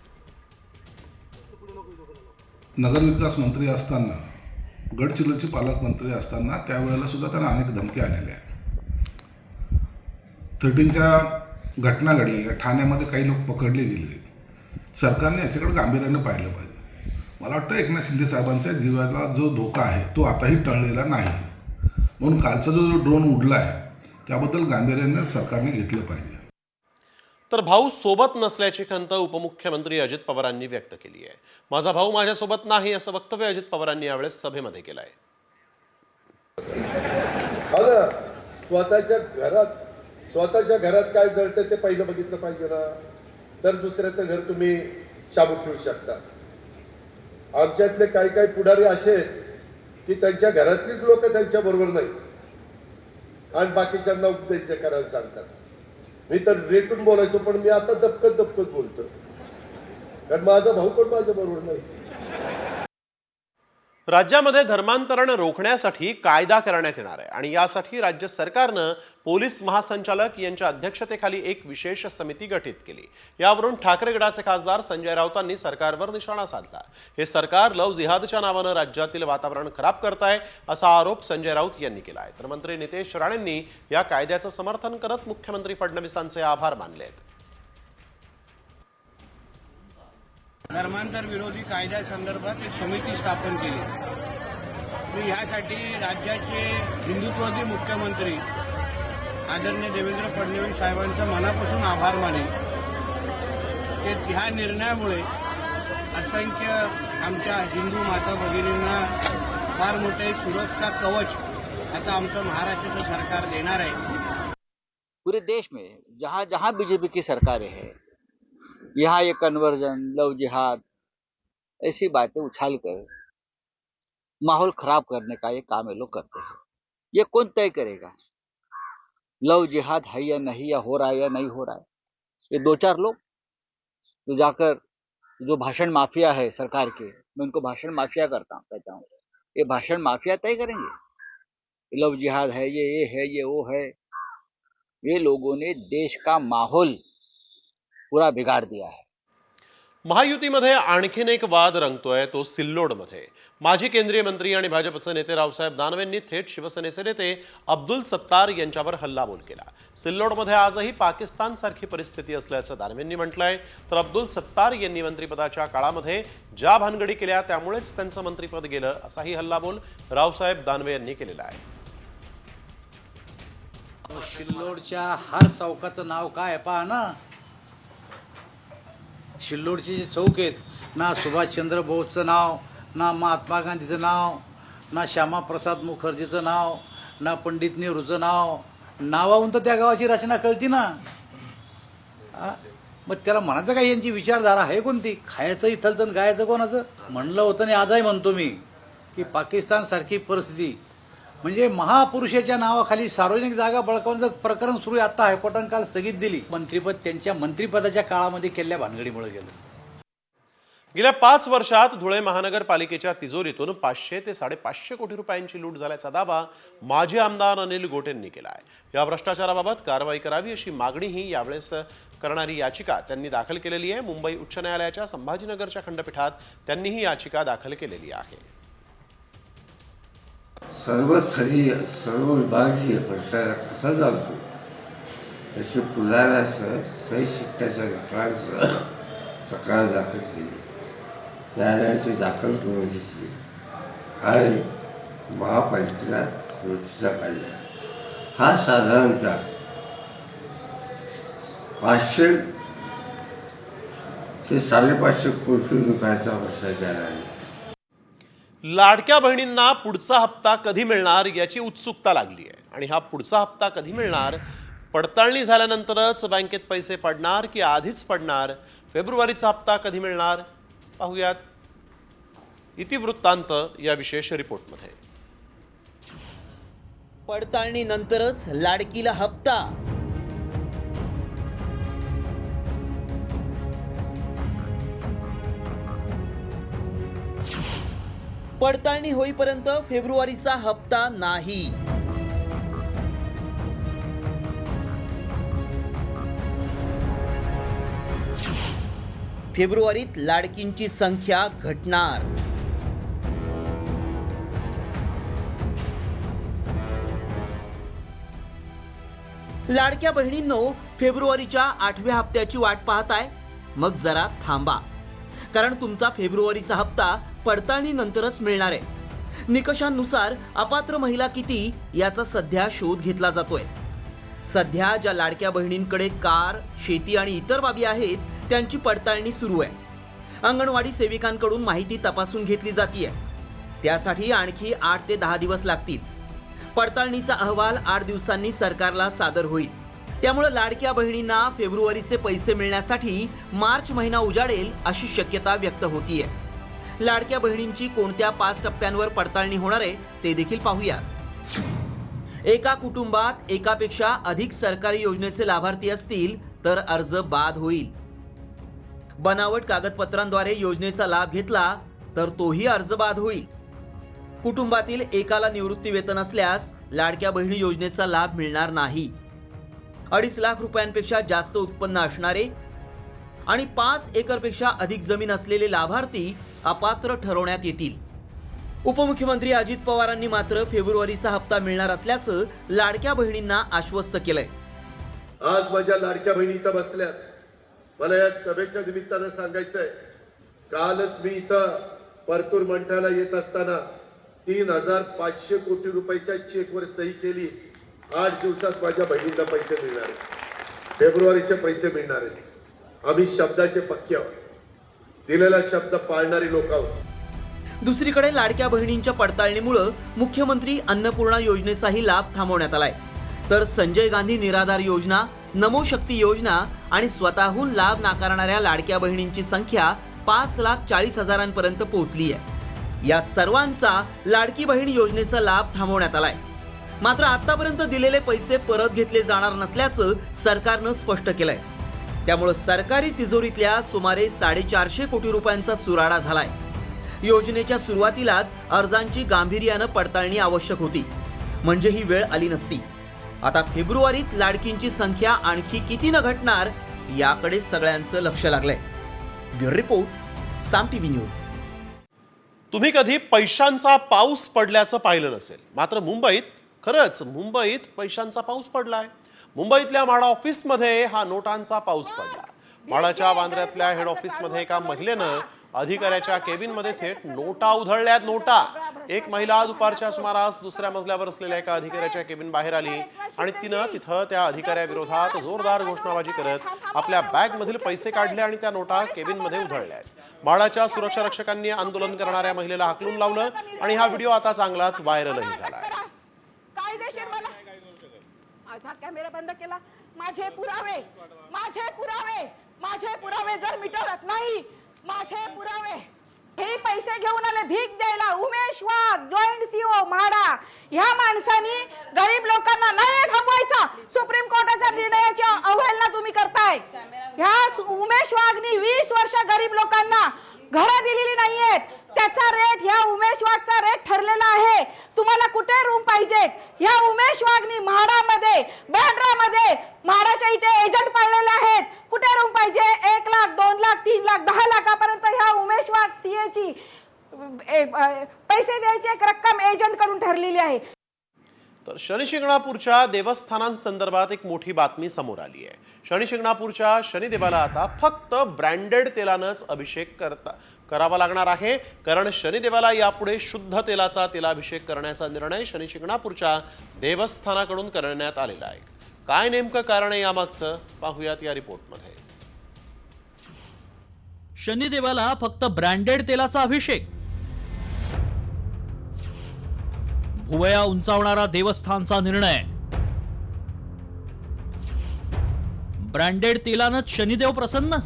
नगरविकास मंत्री असताना, गडचिरोलीचे पालकमंत्री असताना त्यावेळेला सुद्धा त्यांना अनेक धमक्या आलेल्या आहेत. 13च्या घटना घडलेल्या, ठाण्यामध्ये काही लोक पकडले गेलेले. सरकारने याच्याकडे गांभीर्यानं पाहिलं पाहिजे. मला वाटतं एकनाथ शिंदे साहेबांच्या जीवाला जो धोका आहे तो आताही टळलेला नाही. म्हणून कालचा जो ड्रोन उडला आहे त्याबद्दल गांभीर्यानं सरकारने घेतलं पाहिजे. तर भाऊ सोबत नसल्याची खंत उपमुख्यमंत्री अजित पवारांनी व्यक्त केली आहे. माझा भाऊ माझ्यासोबत नाही असं वक्तव्य अजित पवारांनी यावेळेस सभेमध्ये केलं आहे. स्वतःच्या घरात काय जळतं ते पहिलं बघितलं पाहिजे ना, तर दुसऱ्याचं घर तुम्ही शाबूत ठेवू शकता. आमच्यातले काही पुढारी असे आहेत की त्यांच्या घरातलीच लोक त्यांच्या बरोबर नाही आणि बाकीच्यांना उपदेश करायला सांगतात. मी तर रेटून बोलायचो, पण मी आता दबकत बोलतो, कारण माझा भाऊ पण माझ्या बरोबर नाही. राज्यामध्ये धर्मांतरण रोखण्यासाठी कायदा करण्यात येणार आहे आणि यासाठी राज्य सरकारनं पोलीस महासंचालक यांच्या अध्यक्षतेखाली एक विशेष समिती गठीत केली. यावरून ठाकरे गटाचे खासदार संजय राऊतांनी सरकारवर निशाणा साधला. हे सरकार लव्ह जिहादच्या नावानं राज्यातील वातावरण खराब करताय असा आरोप संजय राऊत यांनी केला आहे. तर मंत्री नितेश राणेंनी या कायद्याचं समर्थन करत मुख्यमंत्री फडणवीसांचे आभार मानले आहेत. धर्मांतर विरोधी कायद्यासंदर्भात एक समिती स्थापन केली. मी ह्यासाठी राज्याचे हिंदुत्ववादी मुख्यमंत्री आदरणीय देवेंद्र फडणवीस साहेबांचा मनापासून आभार मानेन की ह्या निर्णयामुळे असंख्य आमच्या हिंदू माता भगिनींना फार मोठे एक सुरक्षा कवच आता आमचं महाराष्ट्राचं सरकार देणार आहे. पूरे देश में जहाँ जहाँ बीजेपी की सरकारें हैं, यहाँ ये कन्वर्जन, लव जिहाद, ऐसी बातें उछाल कर माहौल खराब करने का ये काम ये लोग करते हैं. ये कौन तय करेगा लव जिहाद है या नहीं, या हो रहा है या नहीं हो रहा है? ये दो चार लोग जो जाकर जो भाषण माफिया है सरकार के, मैं उनको भाषण माफिया कहता हूँ. ये भाषण माफिया तय करेंगे लव जिहाद है, ये है, ये वो है. ये लोगों ने देश का माहौल पुरा बिगाड़ दिया है. महायुतीमध्ये आणखीन एक वाद रंगतोय, तो सिल्लोडमध्ये. माजी केंद्रीय मंत्री आणि भाजपचे नेते रावसाहेब दानवेंनी थेट शिवसेनेचे नेते अब्दुल सत्तार यांच्यावर हल्लाबोल केला. सिल्लोडमध्ये आजही पाकिस्तानसारखी परिस्थिती असल्याचं दानवेंनी म्हटलंय. तर अब्दुल सत्तार यांनी मंत्रिपदाच्या काळामध्ये ज्या भानगडी केल्या त्यामुळेच त्यांचं मंत्रिपद गेलं, असाही हल्लाबोल रावसाहेब दानवे यांनी केलेला आहे. सिल्लोडच्या हर चौकाचं नाव काय पहा ना. सिल्लोडचे जे चौक आहेत ना, सुभाषचंद्र बोसचं नाव, ना महात्मा गांधीचं नाव, ना श्यामाप्रसाद मुखर्जीचं नाव, ना पंडित नेहरूचं नाव. नावाहून तर त्या गावाची रचना कळती ना. मग त्याला म्हणायचं काय, यांची विचारधारा आहे कोणती? खायचं इथलचं आणि गायचं कोणाचं? म्हणलं होतं आणि आजही म्हणतो मी की पाकिस्तानसारखी परिस्थिती म्हणजे महापुरुषाच्या नावाखाली सार्वजनिक जागा बळकावण्याचं प्रकरण सुरू आहे. आता हायकोर्टानं काल स्थगित दिली. मंत्रिपद त्यांच्या मंत्रिपदाच्या काळामध्ये केलेल्या भानगडीमुळे गेलं. गेल्या 5 वर्षात धुळे महानगरपालिकेच्या तिजोरीतून 500 ते 550 कोटी रुपयांची लूट झाल्याचा दावा माजी आमदार अनिल गोटेंनी केला आहे. या भ्रष्टाचाराबाबत कारवाई करावी अशी मागणीही यावेळेस करणारी याचिका त्यांनी दाखल केलेली आहे. मुंबई उच्च न्यायालयाच्या संभाजीनगरच्या खंडपीठात त्यांनी ही याचिका दाखल केलेली आहे. सर्वस्तरीय सर्व विभागीय भ्रष्टाचार कसा चालतो याची पुराव्यासह सही शिक्क्याच्या घटनांसह तक्रार दाखल केली. न्यायालयाची दाखल करून घेतली आणि महापालिकेला नोटिसा काढल्या. हा साधारणतः 500 ते 550 कोटी रुपयाचा भ्रष्टाचार आहे. लाडक्या बहिणींना पुढचा हप्ता कधी मिळणार याची उत्सुकता लागली आहे. आणि हा पुढचा हप्ता कधी मिळणार, पडताळणी झाल्यानंतरच बँकेत पैसे पडणार की आधीच पडणार, फेब्रुवारीचा हप्ता कधी मिळणार, पाहूयात इतिवृत्तांत या विशेष रिपोर्टमध्ये. पडताळणीनंतरच लाडकीला हप्ता. पडताळणी होईपर्यंत फेब्रुवारीचा हप्ता नाही. फेब्रुवारीत लाडकींची संख्या घटणार. लाडक्या बहिणींनो, फेब्रुवारीच्या 8व्या हप्त्याची वाट पाहताय? मग जरा थांबा, कारण तुमचा फेब्रुवारीचा हप्ता पडताळणीनंतरच मिळणार आहे. निकषांनुसार अपात्र महिला किती याचा सध्या शोध घेतला जातोय. सध्या ज्या लाडक्या बहिणींकडे कार, शेती आणि इतर बाबी आहेत त्यांची पडताळणी सुरू आहे. अंगणवाडी सेविकांकडून माहिती तपासून घेतली जाते. त्यासाठी आणखी 8 ते 10 दिवस लागतील. पडताळणीचा अहवाल 8 दिवसांनी सरकारला सादर होईल. त्यामुळे लाडक्या बहिणींना फेब्रुवारीचे पैसे मिळण्यासाठी मार्च महिना उजाडेल अशी शक्यता व्यक्त होतीये. लाडक्या बहिणींची कोणत्या 5 टप्प्यांवर पडताळणी होणार आहे ते देखील पाहूया. एका कुटुंबात एकापेक्षा अधिक सरकारी योजनेचे लाभार्थी असतील तर अर्ज बाद होईल. बनावट कागदपत्रांद्वारे योजनेचा लाभ घेतला तर तोही अर्ज बाद होईल. कुटुंबातील एकाला निवृत्ती वेतन असल्यास लाडक्या बहिणी योजनेचा लाभ मिळणार नाही. 2.5 लाख रुपयांपेक्षा जास्त उत्पन्न असणारे आणि 5 एकरपेक्षा अधिक जमीन असलेले लाभार्थी अपात्र ठरवण्यात येतील. उपमुख्यमंत्री अजित पवारांनी मात्र फेब्रुवारीचा हप्ता मिळणार असल्याचं लाडक्या बहिणींना आश्वस्त केलंय. आज माझ्या लाडक्या बहिणी इथं बसल्यात. मला या सभेच्या निमित्तानं सांगायचंय, कालच मी इथं परतूर मंठ्याला येत असताना 3,500 कोटी रुपयाच्या चेकवर सही केली. 8 दिवसात माझ्या बहिणींना पैसे मिळणार आहेत, फेब्रुवारीचे पैसे मिळणार आहेत. आम्ही शब्दाचे पक्के आहोत, दिलेला शब्द पाळणारी लोक आहोत. दुसरीकडे लाडक्या बहिणींच्या पडताळणीमुळे मुख्यमंत्री अन्नपूर्णा योजनेचाही लाभ थांबवण्यात आलाय. तर संजय गांधी निराधार योजना, नमो शक्ती योजना आणि स्वतःहून लाभ नाकारणाऱ्या लाडक्या बहिणींची संख्या 5,40,000 पोहोचली आहे. या सर्वांचा लाडकी बहीण योजनेचा लाभ थांबवण्यात आलाय. मात्र आतापर्यंत दिलेले पैसे परत घेतले जाणार नसल्याचं सरकारनं स्पष्ट केलंय. त्यामुळे सरकारी तिजोरीतल्या सुमारे 450 कोटी रुपयांचा चुराडा झालाय. योजनेच्या सुरुवातीलाच अर्जांची गांभीर्यानं पडताळणी आवश्यक होती, म्हणजे ही वेळ आली नसती. आता फेब्रुवारीत लाडकींची संख्या आणखी कितीनं घटणार याकडे सगळ्यांचं लक्ष लागलंय. ब्युरो रिपोर्ट, साम टीव्ही न्यूज. तुम्ही कधी पैशांचा पाऊस पडल्याचं पाहिलं नसेल, मात्र मुंबईत पैशांचा पाऊस पडलाय. मुंबईतल्या म्हाडा ऑफिसमध्ये हा नोटांचा पाऊस पडला. म्हाडाच्या वांद्र्यातल्या हेड ऑफिसमध्ये एका महिलेनं अधिकाऱ्याच्या केबिनमध्ये थेट नोटा उधळल्यात. नोटा. एक महिला दुपारच्या सुमारास दुसऱ्या मजल्यावर असलेल्या एका अधिकाऱ्याच्या केबिन बाहेर आली आणि तिनं तिथं त्या अधिकाऱ्याविरोधात जोरदार घोषणाबाजी करत आपल्या बॅगमधील पैसे काढले आणि त्या नोटा केबिनमध्ये उधळल्यात. म्हाडाच्या सुरक्षा रक्षकांनी आंदोलन करणाऱ्या महिलेला हाकलून लावलं आणि हा व्हिडिओ आता चांगलाच व्हायरलही झालाय. कायदेशीर माझा कॅमेरा बंद केला. माझे पुरावे जर मिटवत नाही, माझे पुरावे. हे पैसे घेऊन आले भीक द्यायला. उमेश वाघ, जॉईंट सीओ म्हाडा. ह्या माणसानी गरीब लोकांना नाही थांबवायचा. सुप्रीम कोर्टाच्या निर्णयाची अवहेलना तुम्ही करताय. ह्या उमेश वाघनी 20 वर्ष गरीब लोकांना घरं दिलेली नाहीयेत. त्याचा रेट, ह्या उमेश वाघचा रेट ठरलेला आहे. तुम्हाला कुठे रूम पाहिजेत? ह्या उमेश वाघनी म्हाडामध्ये, बँड्रामध्ये म्हाडाच्या इथे एजंट पाळलेले आहेत. कुठे रूम पाहिजे? 1 लाख, 2 लाख, 3 लाख, 10 लाखापर्यंत ह्या उमेश वाघ सीएची पैसे द्यायची एक रक्कम एजंट कडून ठरलेली आहे. तर शनिशिंगणापूरच्या देवस्थानांसंदर्भात एक मोठी बातमी समोर आली आहे. शनिशिंगणापूरच्या शनिदेवाला आता फक्त ब्रँडेड तेलानंच अभिषेक करावा लागणार आहे, कारण शनिदेवाला यापुढे शुद्ध तेलाचा तेलाभिषेक करण्याचा निर्णय शनिशिंगणापूरच्या देवस्थानाकडून करण्यात आलेला आहे. काय नेमकं कारण आहे यामागचं पाहूयात या रिपोर्टमध्ये. शनिदेवाला फक्त ब्रँडेड तेलाचा अभिषेक. भुवया उंचावणारा देवस्थानचा निर्णय. ब्रँडेड तेलानंच शनिदेव प्रसन्न.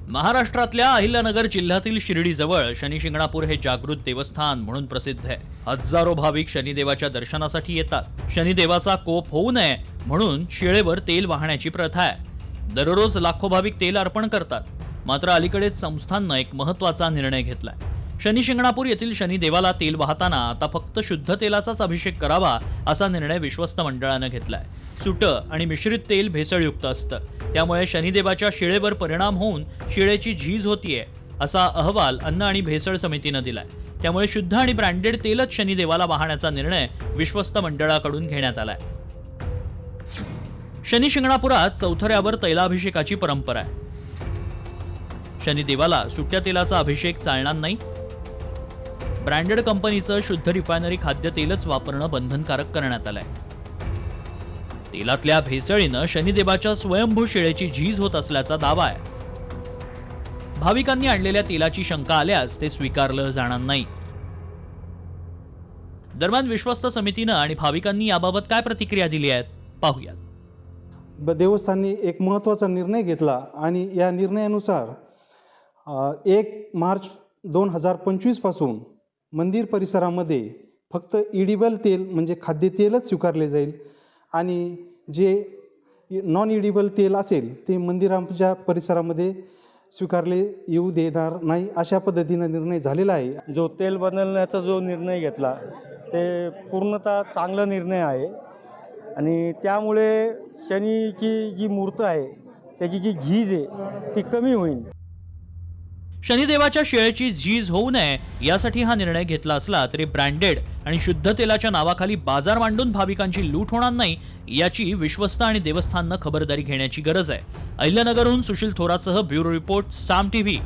महाराष्ट्रातल्या अहिल्यानगर जिल्ह्यातील शिर्डीजवळ शनिशिंगणापूर हे जागृत देवस्थान म्हणून प्रसिद्ध आहे. हजारो भाविक शनिदेवाच्या दर्शनासाठी येतात. शनिदेवाचा कोप होऊ नये म्हणून शिळेवर तेल वाहण्याची प्रथा आहे. दररोज लाखो भाविक तेल अर्पण करतात. मात्र अलीकडेच संस्थाननं एक महत्त्वाचा निर्णय घेतलाय. शनिशिंगणापूर येथील शनिदेवाला तेल वाहताना आता फक्त शुद्ध तेलाचाच अभिषेक करावा असा निर्णय विश्वस्त मंडळानं घेतलाय. सुटं आणि मिश्रित तेल भेसळयुक्त असतं, त्यामुळे शनिदेवाच्या शिळेवर परिणाम होऊन शिळेची झीज होतीये असा अहवाल अन्न आणि भेसळ समितीनं दिलाय. त्यामुळे शुद्ध आणि ब्रँडेड तेलच शनिदेवाला वाहण्याचा निर्णय विश्वस्त मंडळाकडून घेण्यात आलाय. शनिशिंगणापुरात चौथऱ्यावर तैलाभिषेकाची परंपरा आहे. शनिदेवाला सुट्या तेलाचा अभिषेक चालणार नाही. ब्रँडेड कंपनीचं शुद्ध रिफायनरी खाद्यतेलच वापरणं बंधनकारक करण्यात आलंय. तेलातल्या भेसळीनं शनिदेवाच्या स्वयंभू शिळेची झीज होत असल्याचा दावा आहे. भाविकांनी आणलेल्या तेलाची शंका आल्यास ते स्वीकारलं जाणार नाही. दरम्यान विश्वस्त समितीनं आणि भाविकांनी याबाबत काय प्रतिक्रिया दिली आहेत पाहूयात. देवस्थाननी एक महत्त्वाचा निर्णय घेतला आणि या निर्णयानुसार 1 मार्च 2025 पासून मंदिर परिसरामध्ये फक्त इडिबल तेल म्हणजे खाद्यतेलच स्वीकारले जाईल आणि जे नॉन इडिबल तेल असेल ते मंदिराच्या परिसरामध्ये स्वीकारले येऊ देणार नाही, अशा पद्धतीनं निर्णय झालेला आहे. जो तेल बदलण्याचा जो निर्णय घेतला ते पूर्णतः चांगला निर्णय आहे आणि त्यामुळे शनीची जी मूर्त आहे त्याची जी झीज आहे ती कमी होईल. शनिदेवाच्या शेळेची झीज होऊ नये यासाठी हा निर्णय घेतला असला तरी ब्रँडेड आणि शुद्ध तेलाच्या नावाखाली बाजार मांडून भाविकांची लूट होणार नाही याची विश्वस्त आणि देवस्थाननं खबरदारी घेण्याची गरज आहे. अहिल्यानगरहून सुशील थोरातसह ब्युरो रिपोर्ट साम टीव्ही.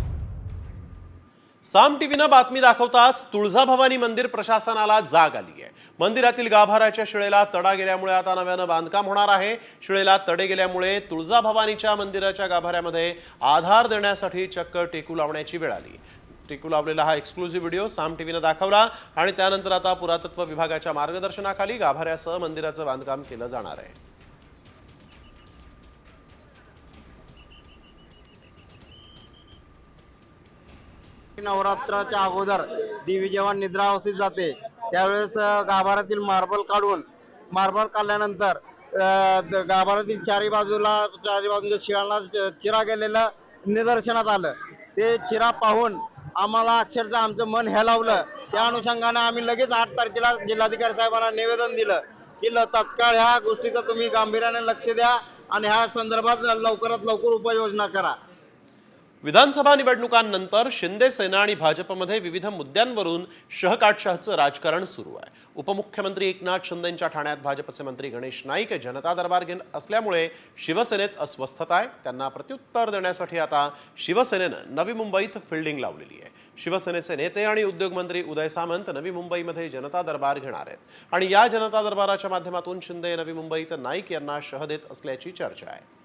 साम टीव्हीनं बातमी दाखवताच तुळजाभवानी मंदिर प्रशासनाला जाग आली आहे. मंदिरातील गाभाऱ्याच्या शिळेला तडा गेल्यामुळे आता नव्यानं बांधकाम होणार आहे. शिळेला तडे गेल्यामुळे तुळजाभवानीच्या मंदिराच्या गाभाऱ्यामध्ये आधार देण्यासाठी चक्क टेकू लावण्याची वेळ आली. टेकू लावलेला हा एक्सक्लुझिव्ह व्हिडिओ साम टीव्हीनं दाखवला आणि त्यानंतर आता पुरातत्व विभागाच्या मार्गदर्शनाखाली गाभाऱ्यासह मंदिराचं बांधकाम केलं जाणार आहे. नवरात्राच्या अगोदर देवी जेव्हा निद्रावस्थेत जाते त्यावेळेस गाभाऱ्यातील मार्बल काढल्यानंतर गाभाऱ्यातील चारी बाजूच्या शिळांना चिरा गेलेलं निदर्शनात आलं. ते चिरा पाहून आम्हाला अक्षरशः आमचं मन हेलावलं. त्या अनुषंगाने आम्ही लगेच 8 तारखेला जिल्हाधिकारी साहेबांना निवेदन दिलं की तत्काळ ह्या गोष्टीचं तुम्ही गांभीर्याने लक्ष द्या आणि ह्या संदर्भात लवकरात लवकर उपाययोजना करा. विधानसभा निवडणुकांनंतर शिंदे सेना आणि भाजपमध्ये विविध मुद्द्यांवरून शहकाटशहचं राजकारण सुरू आहे. उपमुख्यमंत्री एकनाथ शिंदेंच्या ठाण्यात भाजपचे मंत्री गणेश नाईक जनता दरबार घेत असल्यामुळे शिवसेनेत अस्वस्थता आहे. त्यांना प्रत्युत्तर देण्यासाठी आता शिवसेनेनं नवी मुंबईत फिल्डिंग लावलेली आहे. शिवसेनेचे नेते आणि उद्योगमंत्री उदय सामंत नवी मुंबईमध्ये जनता दरबार घेणार आहेत आणि या जनता दरबाराच्या माध्यमातून शिंदे नवी मुंबईत नाईक यांना शह देत असल्याची चर्चा आहे.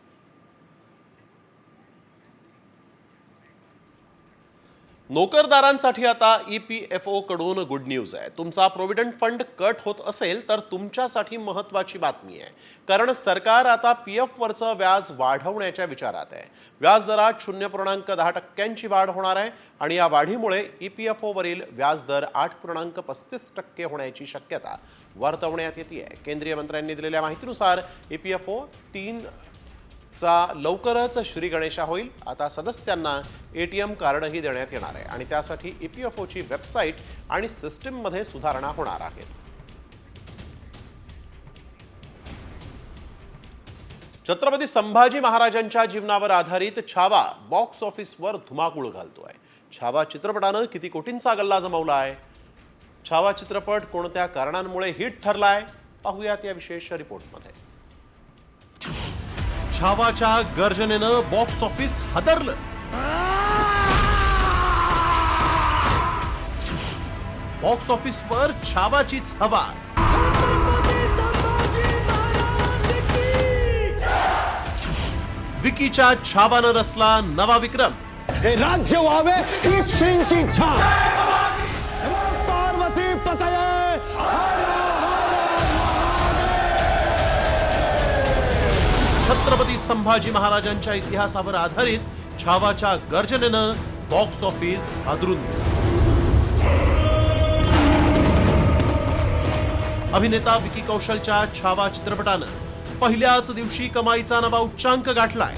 नोकरदारांसाठी आता EPFO कडून गुड न्यूज आहे. तुमचा प्रोव्हिडंट फंड कट होत असेल तर तुमच्यासाठी महत्त्वाची बातमी आहे, कारण सरकार आता PF वरचं व्याज वाढवण्याच्या विचारात आहे. व्याजदरात 0.10% वाढ होणार आहे आणि या वाढीमुळे EPFO वरील व्याजदर 8.35% होण्याची शक्यता वर्तवण्यात येते. केंद्रीय मंत्र्यांनी दिलेल्या माहितीनुसार EPFO 3 चा लवकरच श्री गणेशा होईल. आता सदस्यांना ATM कार्डही देण्यात येणार आहे आणि त्यासाठी EPFO ची वेबसाईट आणि सिस्टीममध्ये सुधारणा होणार आहेत. छत्रपती संभाजी महाराजांच्या जीवनावर आधारित छावा बॉक्स ऑफिसवर धुमाकूळ घालतोय. छावा चित्रपटानं किती कोटींचा गल्ला जमवलाय? छावा चित्रपट कोणत्या कारणांमुळे हिट ठरलाय? पाहूयात या विशेष रिपोर्टमध्ये. छावाच्या गर्जनेनं बॉक्स ऑफिस हादरलं. बॉक्स ऑफिसवर छावाचीच हवा. विकीच्या छावानं रचला नवा विक्रम. हे राज्य व्हावे हीच श्रींची इच्छा. पार्वती पतये. छत्रपती संभाजी महाराजांच्या इतिहासावर आधारित छावाच्या गर्जनेनं बॉक्स ऑफिस हादरून. अभिनेता विकी कौशलच्या छावा चित्रपटानं पहिल्याच दिवशी कमाईचा नवा उच्चांक गाठलाय.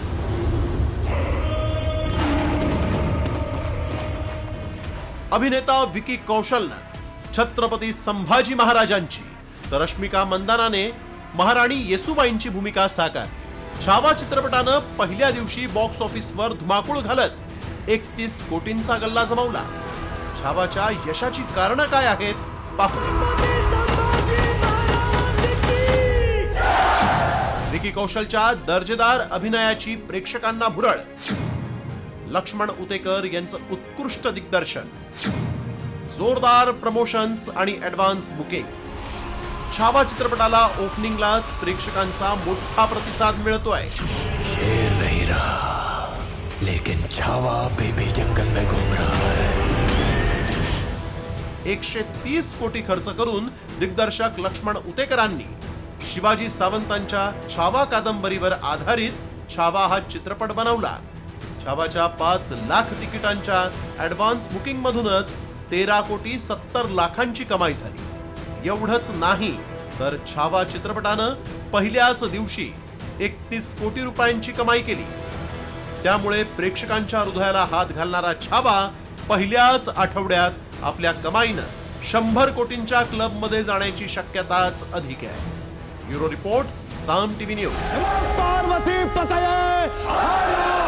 अभिनेता विकी कौशलनं छत्रपती संभाजी महाराजांची तर रश्मिका मंदानाने महाराणी येसुबाईंची भूमिका साकारली. छावा चित्रपटानं पहिल्या दिवशी बॉक्स ऑफिसवर धुमाकूळ घालत 31 कोटींचा गल्ला जमवला. छावाच्या यशाची कारणं काय आहेत पाहूया. विकी कौशलच्या दर्जेदार अभिनयाची प्रेक्षकांना भुरळ. लक्ष्मण उतेकर यांचं उत्कृष्ट दिग्दर्शन, जोरदार प्रमोशन्स आणि ऍडव्हान्स बुकिंग. छावा चित्रपटाला ओपनिंगलाच प्रेक्षकांचा मोठा प्रतिसाद मिळतोय. शेर नहीं रहा, लेकिन छावा बेबी जंगल में घूम रहा है. 130 कोटी खर्च करून दिग्दर्शक लक्ष्मण उतेकरांनी शिवाजी सावंतांच्या छावा कादंबरीवर आधारित छावा हा चित्रपट बनवला. छावाच्या 5 लाख तिकिटांच्या ऍडव्हान्स बुकिंग मधूनच 13 कोटी 70 लाखांची कमाई झाली. एवढंच नाही तर छावा चित्रपटानं पहिल्याच दिवशी 31 कोटी रुपयांची कमाई केली. त्यामुळे प्रेक्षकांच्या हृदयाला हात घालणारा छावा पहिल्याच आठवड्यात आपल्या कमाईनं 100 कोटींच्या क्लबमध्ये जाण्याची शक्यताच अधिक आहे. ब्युरो रिपोर्ट, साम टीव्ही न्यूज. पार्वती पतये हर हर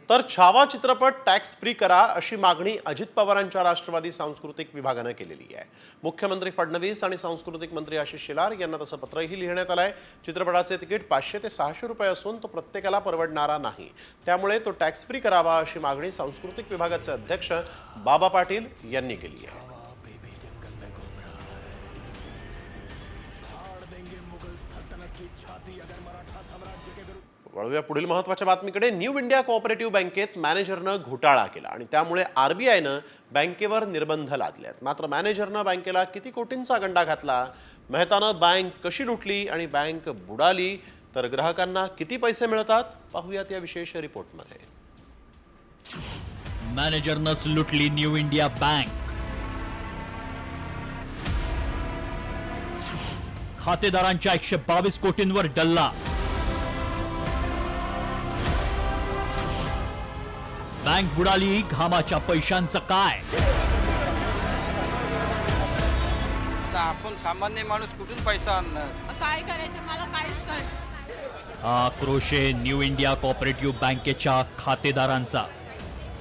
तर छावा चित्रपट टॅक्स फ्री करा अशी मागणी अजित पवारांच्या राष्ट्रवादी सांस्कृतिक विभागानं केलेली आहे. मुख्यमंत्री फडणवीस आणि सांस्कृतिक मंत्री आशिष शेलार यांना तसं पत्रही लिहिण्यात आलंय. चित्रपटाचे तिकीट 500 ते 600 रुपये असून तो प्रत्येकाला परवडणारा नाही. त्यामुळे तो टॅक्स फ्री करावा अशी मागणी सांस्कृतिक विभागाचे अध्यक्ष बाबा पाटील यांनी केली आहे. वळूया पुढील महत्त्वाच्या बातमीकडे. न्यू इंडिया कोऑपरेटिव्ह बँकेत मॅनेजरनं घोटाळा केला आणि त्यामुळे आरबीआयनं बँकेवर निर्बंध लादलेत. मात्र मॅनेजरनं बँकेला किती कोटींचा गंडा घातला, मेहतानं बँक कशी लुटली आणि बँक बुडाली, तर ग्राहकांना किती पैसे मिळतात, पाहूयात या विशेष रिपोर्टमध्ये. मॅनेजरनंच लुटली न्यू इंडिया बँक. खातेदारांच्या 122 कोटींवर डल्ला. बँक बुडाली, घामाच्या पैशांचं काय? आता आपण सामान्य माणूस कुठून पैसा आणणार? काय करायचं मला काहीच कळत. आक्रोश आहे न्यू इंडिया कोऑपरेटिव्ह बँकेच्या खातेदारांचा.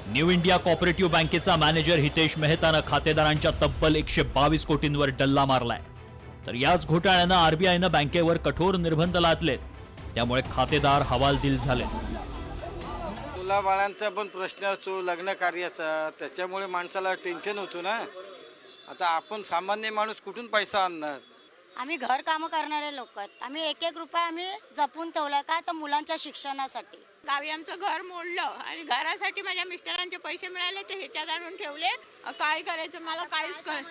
न्यू इंडिया कोऑपरेटिव्ह बँकेचा मॅनेजर हितेश मेहतानं खातेदारांच्या तब्बल 122 कोटींवर डल्ला मारलाय. तर याच घोटाळ्यानं आरबीआयनं बँकेवर कठोर निर्बंध लादलेत. त्यामुळे खातेदार हवालदिल झाले. मुलाबाळांचा पण प्रश्न असतो, लग्न कार्याचा, त्याच्यामुळे माणसाला टेन्शन होतो ना. आता आपण सामान्य माणूस कुठून पैसा आणणार? आम्ही घर कामं करणारे लोक आहेत. आम्ही 1-1 रुपया आम्ही जपून ठेवलाय का तर मुलांच्या शिक्षणासाठी. गावी आमचं घर मोडलं आणि घरासाठी माझ्या मिस्टरांचे पैसे मिळाले ते ह्याच्यात आणून ठेवले. काय करायचं मला काहीच कळत.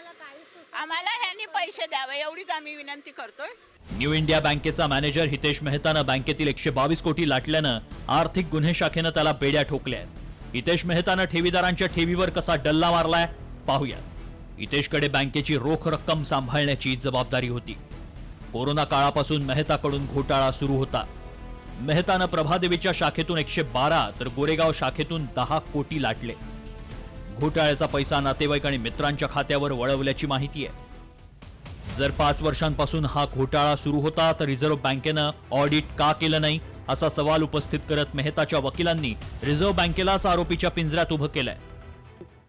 आम्हाला ह्यांनी पैसे द्यावे एवढीच आम्ही विनंती करतोय. न्यू इंडिया बँकेचा मॅनेजर हितेश मेहतानं बँकेतील 122 कोटी लाटल्यानं आर्थिक गुन्हे शाखेनं त्याला बेड्या ठोकल्या आहेत. हितेश मेहतानं ठेवीदारांच्या ठेवीवर कसा डल्ला मारलाय पाहूया. हितेशकडे बँकेची रोख रक्कम सांभाळण्याची जबाबदारी होती. कोरोना काळापासून मेहताकडून घोटाळा सुरू होता. मेहतानं प्रभादेवीच्या शाखेतून 112 तर गोरेगाव शाखेतून 10 कोटी लाटले. घोटाळ्याचा पैसा नातेवाईक आणि मित्रांच्या खात्यावर वळवल्याची माहिती आहे. जर 5 वर्षांपासून हा घोटाळा सुरू होता तर रिझर्व्ह बँकेनं ऑडिट का केलं नाही असा सवाल उपस्थित करत मेहताच्या वकिलांनी रिझर्व्ह बँकेलाच आरोपीच्या पिंजऱ्यात उभं केलंय.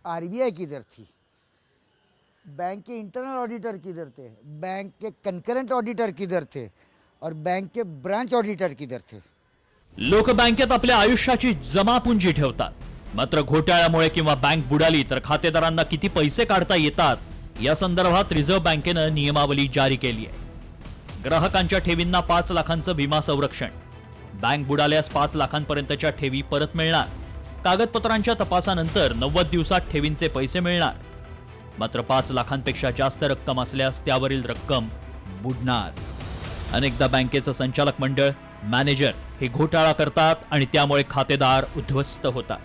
आरबीआई किधर थी, बैंक के इंटरनल ऑडिटर किधर थे, बैंक के कंकरेंट ऑडिटर किधर थे और बैंक के ब्रांच ऑडिटर किधर थे? लोक बँकेत आपल्या आयुष्याची जमापुंजी ठेवतात. मात्र घोटाळ्यामुळे किंवा बँक बुडाली तर खातेदारांना किती पैसे काढता येतात या संदर्भात रिझर्व्ह बँकेनं नियमावली जारी केली आहे. ग्राहकांच्या ठेवींना 5 लाखांचं विमा संरक्षण. बँक बुडाल्यास 5 लाखांपर्यंतच्या ठेवी परत मिळणार. कागदपत्रांच्या तपासानंतर 90 दिवसात ठेवींचे पैसे मिळणार. मात्र 5 लाखांपेक्षा जास्त रक्कम असल्यास त्यावरील रक्कम बुडणार. अनेकदा बँकेचं संचालक मंडळ, मॅनेजर हे घोटाळा करतात आणि त्यामुळे खातेदार उद्ध्वस्त होतात.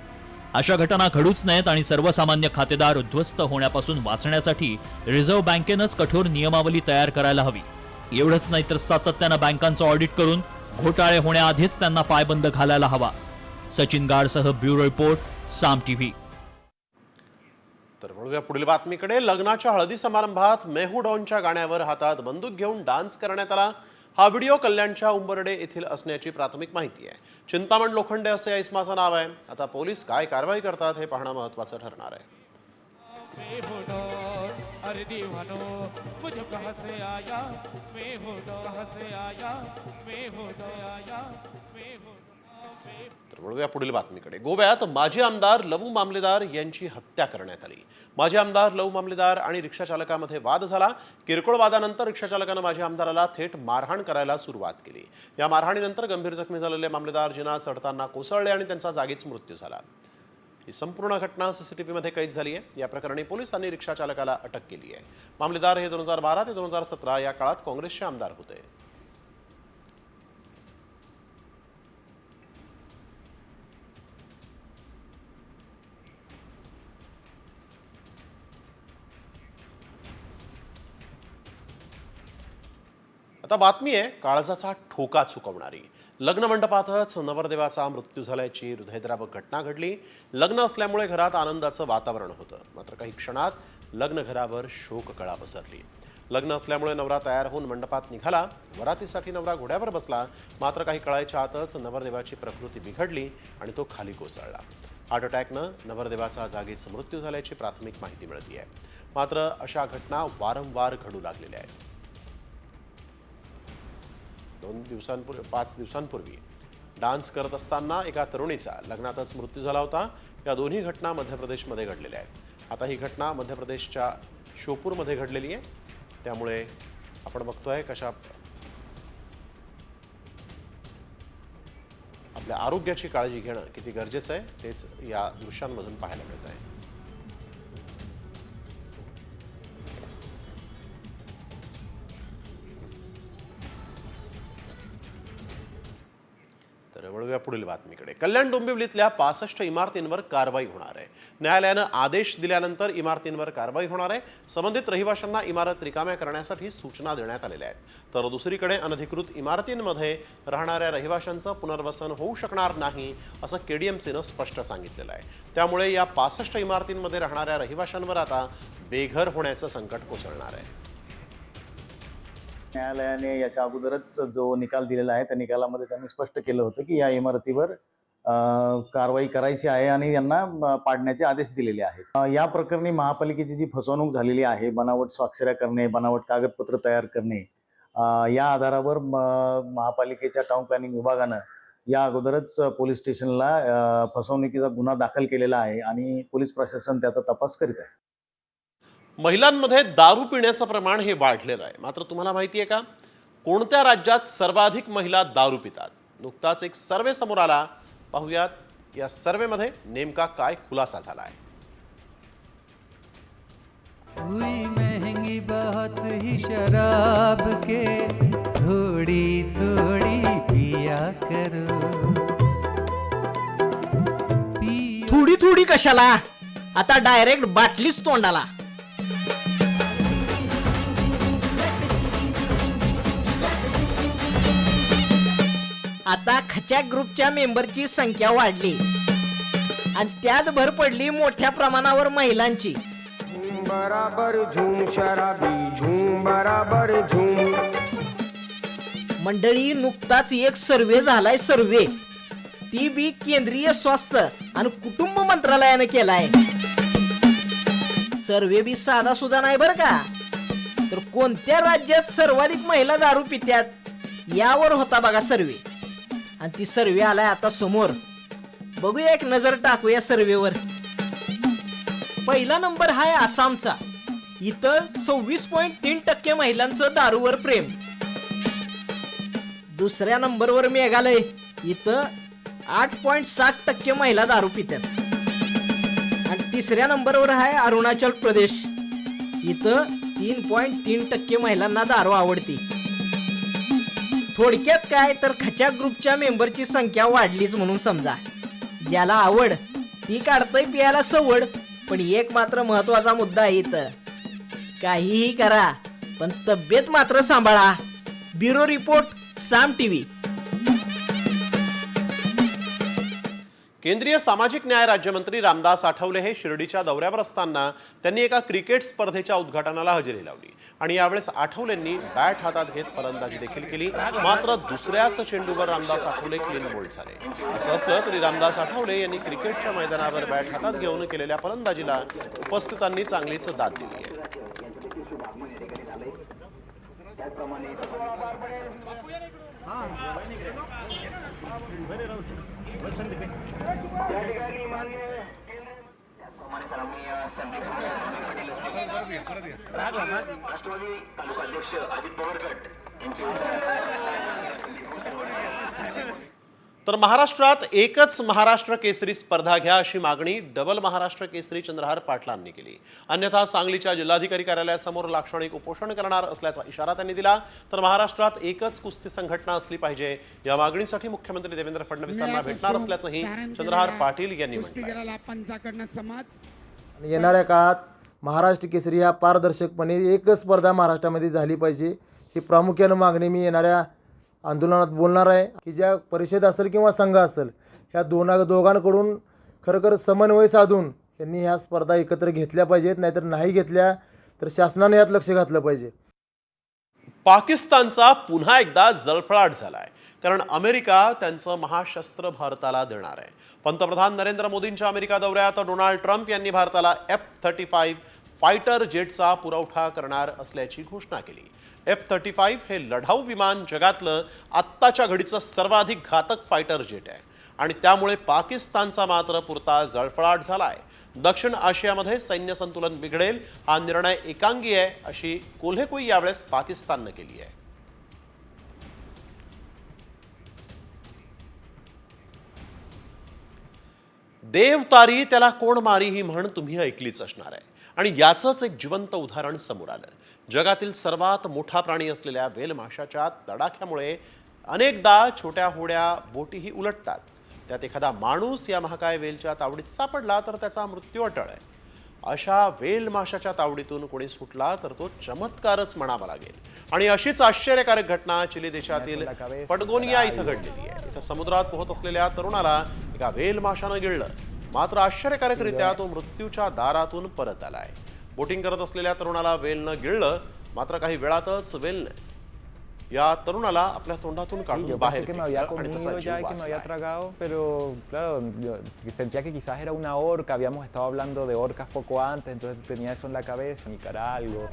अशा घटना घडूच नयेत आणि सर्वसामान्य खातेदार उद्ध्वस्त होण्यापासून वाचण्यासाठी रिझर्व्ह बँकेनंच कठोर नियमावली तयार करायला हवी. एवढंच नाही तर सातत्यानं बँकांचं ऑडिट करून घोटाळे होण्याआधीच त्यांना पायबंद घालायला हवा. सचिन गाडसह ब्युरो रिपोर्ट, साम टीव्ही. तर वळूया पुढील बातमीकडे. लग्नाच्या हळदी समारंभात मेहू डॉनच्या गाण्यावर हातात बंदूक घेऊन डान्स करण्यात आला. हा व्हिडिओ कल्याणच्या उंबरडे येथील असण्याची प्राथमिक माहिती आहे. चिंतामण लोखंडे असे या इसमाचं नाव आहे. आता पोलीस काय कारवाई करतात हे पाहणं महत्त्वाचं ठरणार आहे. तर वळूया पुढील बातमीकडे. गोव्यात माजी आमदार लवू मामलेदार यांची हत्या करण्यात आली. माजी आमदार लवू मामलेदार आणि रिक्षाचालकामध्ये वाद झाला. किरकोळ वादानंतर रिक्षाचालकानं माजी आमदाराला थेट मारहाण करायला सुरुवात केली. या मारहाणीनंतर गंभीर जखमी झालेले मामलेदार जिना चढताना कोसळले आणि त्यांचा जागीच मृत्यू झाला. ही संपूर्ण घटना सीसीटीव्हीमध्ये कैद झाली आहे. या प्रकरणी पोलिसांनी रिक्षाचालकाला अटक केली आहे. मामलेदार हे 2012 ते 2017 या काळात काँग्रेसचे आमदार होते. आता बातमी आहे काळजाचा ठोका चुकवणारी. लग्न मंडपातच नवरदेवाचा मृत्यू झाल्याची हृदयद्रावक घटना घडली. लग्न असल्यामुळे घरात आनंदाचं वातावरण होतं. मात्र काही क्षणात लग्न घरावर शोककळा पसरली. लग्न असल्यामुळे नवरा तयार होऊन मंडपात निघाला. वरातीसाठी नवरा घोड्यावर बसला. मात्र काही कळायच्या आतच नवरदेवाची प्रकृती बिघडली आणि तो खाली कोसळला. हार्ट अटॅकनं नवरदेवाचा जागीच मृत्यू झाल्याची प्राथमिक माहिती मिळते आहे. मात्र अशा घटना वारंवार घडू लागलेल्या आहेत. 5 दिवसांपूर्वी डान्स करत असताना एका तरुणीचा लग्नातच मृत्यू झाला होता. या दोन्ही घटना मध्य प्रदेशमध्ये घडलेल्या आहेत. आता ही घटना मध्य प्रदेशच्या शोपूरमध्ये घडलेली आहे. त्यामुळे आपण बघतोय कशा आपल्या आरोग्याची काळजी घेणं किती गरजेचं आहे तेच या दृश्यांमधून पाहायला मिळत आहे. तर वळूया पुढील बातमीकडे. कल्याण डोंबिवलीतल्या 65 इमारतींवर कारवाई होणार आहे. न्यायालयानं आदेश दिल्यानंतर इमारतींवर कारवाई होणार आहे. संबंधित रहिवाशांना इमारत रिकाम्या करण्यासाठी सूचना देण्यात आलेल्या आहेत. तर दुसरीकडे अनधिकृत इमारतींमध्ये राहणाऱ्या रहिवाशांचं पुनर्वसन होऊ शकणार नाही असं केडीएमसीनं स्पष्ट सांगितलेलं आहे. त्यामुळे या 65 इमारतींमध्ये राहणाऱ्या रहिवाशांवर आता बेघर होण्याचं संकट कोसळणार आहे. न्यायालयाने याच्या अगोदरच जो निकाल दिलेला आहे त्या निकालामध्ये त्यांनी स्पष्ट केलं होतं की या इमारतीवर कारवाई करायची आहे आणि यांना पाडण्याचे आदेश दिलेले आहेत. या प्रकरणी महापालिकेची जी फसवणूक झालेली आहे, बनावट स्वाक्षऱ्या करणे, बनावट कागदपत्र तयार करणे, या आधारावर महापालिकेच्या टाउन प्लॅनिंग विभागानं या अगोदरच पोलीस स्टेशनला फसवणुकीचा गुन्हा दाखल केलेला आहे आणि पोलीस प्रशासन त्याचा तपास करीत आहे. महिलांमध्ये दारू पिण्याचं प्रमाण हे वाढलेलं आहे. मात्र तुम्हाला माहिती आहे का कोणत्या राज्यात सर्वाधिक महिला दारू पितात? नुकताच एक सर्वे समोर आला. पाहूयात या सर्वेमध्ये नेमका काय खुलासा झाला आहे. हुई महंगी बहुत ही शराब के थोड़ी थोड़ी पिया करो. थोडी थोडी कशाला, आता डायरेक्ट बाटलीच तोंडाला. आता खच्या ग्रुपच्या मेंबरची संख्या वाढली आणि त्यात भर पडली मोठ्या प्रमाणावर महिलांची. बराबर झूम शराबी झूम बराबर झूम. मंडळी नुकताच एक सर्वे झालाय. सर्वे ती बी केंद्रीय स्वास्थ्य आणि कुटुंब मंत्रालयाने केलाय. सर्वे बी साधा सुद्धा नाही बरं का. तर कोणत्या राज्यात सर्वाधिक महिला दारू पित्यात यावर होता बघा सर्वे. आणि ती सर्वे आलाय आता समोर. बघूया एक नजर टाकूया सर्वेवर. पहिला नंबर हाय आसामचा. इथं 26.3% महिलांचं दारूवर प्रेम. दुसऱ्या नंबरवर मेघालय. इथं 8.7% महिला दारू पितात. आणि तिसऱ्या नंबरवर आहे अरुणाचल प्रदेश. इथं 3.3% महिलांना दारू आवडते. थोडक्यात काय तर खच्या ग्रुपच्या मेंबरची संख्या वाढलीच म्हणून समजा. ज्याला आवड ती काढतंय पियाला सवड. पण एक मात्र महत्वाचा मुद्दा आहे इथं. काहीही करा पण तब्येत मात्र सांभाळा. ब्युरो रिपोर्ट, साम टीव्ही. केंद्रीय सामाजिक न्याय राज्यमंत्री रामदास आठवले हे शिर्डीच्या दौऱ्यावर असताना त्यांनी एका क्रिकेट स्पर्धेच्या उद्घाटनाला हजेरी लावली आणि यावेळेस आठवलेंनी बॅट हातात घेत फलंदाजी देखील केली. मात्र दुसऱ्याच चेंडूवर रामदास आठवले क्लीन बोल्ड झाले. असं असलं तरी रामदास आठवले यांनी क्रिकेटच्या मैदानावर बॅट हातात घेऊन केलेल्या फलंदाजीला उपस्थितांनी चांगलीच दाद दिली आहे. राष्ट्रवादी तालुका अध्यक्ष अजित पवारगट तर महाराष्ट्रात एकच महाराष्ट्र केसरी स्पर्धा घ्या अशी मागणी डबल महाराष्ट्र केसरी चंद्रहार पाटलांनी केली. अन्यथा सांगलीच्या जिल्हाधिकारी कार्यालयासमोर लाक्षणिक उपोषण करणार असल्याचा इशारा त्यांनी दिला. तर महाराष्ट्रात एकच कुस्ती संघटना असली पाहिजे या मागणीसाठी मुख्यमंत्री देवेंद्र फडणवीसांना भेटणार असल्याचंही चंद्रहार पाटील यांनी म्हटलं. येणाऱ्या काळात महाराष्ट्र केसरी ह्या पारदर्शकपणे एकच स्पर्धा महाराष्ट्रामध्ये झाली पाहिजे ही प्रामुख्यानं मागणी मी येणाऱ्या आंदोलनात बोलणार आहे की ज्या परिषद असेल किंवा संघ असेल ह्या दोघांकडून खरं समन्वय साधून यांनी ह्या स्पर्धा एकत्र घेतल्या पाहिजेत. नाहीतर नाही घेतल्या तर शासनाने यात लक्ष घातलं पाहिजे. पाकिस्तानचा पुन्हा एकदा जळफळाट झालाय कारण अमेरिका त्यांचं महाशस्त्र भारताला देणार आहे. पंतप्रधान नरेंद्र मोदींच्या अमेरिका दौऱ्यात डोनाल्ड ट्रम्प यांनी भारताला F-35 फायटर जेटचा पुरवठा करणार असल्याची घोषणा केली. F-35 हे लढाऊ विमान जगातलं आत्ताच्या घडीचं सर्वाधिक घातक फायटर जेट आहे आणि त्यामुळे पाकिस्तानचा मात्र पुरता जळफळाट झालाय. दक्षिण आशियामध्ये सैन्य संतुलन बिघडेल हा निर्णय एकांगी आहे अशी कोल्हेकुई यावेळेस पाकिस्ताननं केली आहे. देव तारी त्याला कोण मारी ही म्हण तुम्ही ऐकलीच असणार आहे आणि याचंच एक जिवंत उदाहरण समोर आलं. जगातील सर्वात मोठा प्राणी असलेल्या वेल माशाच्या तडाख्यामुळे अनेकदा छोट्या होड्या बोटीही उलटतात. त्यात एखादा माणूस या महाकाय वेलच्या तावडीत सापडला तर त्याचा मृत्यू अटळ आहे. अशा वेल माशाच्या तावडीतून कोणी सुटला तर तो चमत्कारच म्हणावा लागेल. आणि अशीच आश्चर्यकारक घटना चिली देशातील पटगोनिया इथं घडलेली आहे. इथं समुद्रात पोहत असलेल्या तरुणाला एका वेल माशानं गिळलं. मात्र आश्चर्यकारकरित्या तो मृत्यूच्या दारातून परत आलाय. बोटिंग करत असलेल्या तरुणाला वेलनं गिळलं मात्र काही वेळातच वेलनं या तरुणाला आपल्या तोंडातून काढून बाहेर फेकलं आणि त्याचा जीव वाचला. pero claro, yo sentía que quizás era una orca, habíamos estado hablando de orcas poco antes, entonces tenía eso en la cabeza, mi cara algo.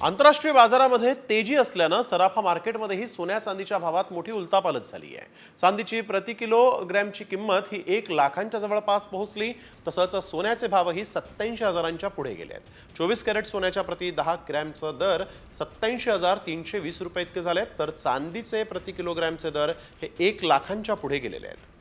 आंतरराष्ट्रीय बाजारामध्ये तेजी असल्यानं सराफा मार्केटमध्येही सोन्या चांदीच्या भावात मोठी उलथापालथ झाली आहे. चांदीची प्रति किलोग्रॅमची किंमत ही 1 लाखांच्या जवळपास पोहोचली. तसंच सोन्याचे भावही 87,000च्या पुढे गेले आहेत. 24 कॅरेट सोन्याच्या प्रति 10 ग्रॅमचा दर 87,320 रुपये इतके झालेत तर चांदीचे प्रति किलोग्रॅमचे दर हे 1 लाखांच्या पुढे गेलेले आहेत.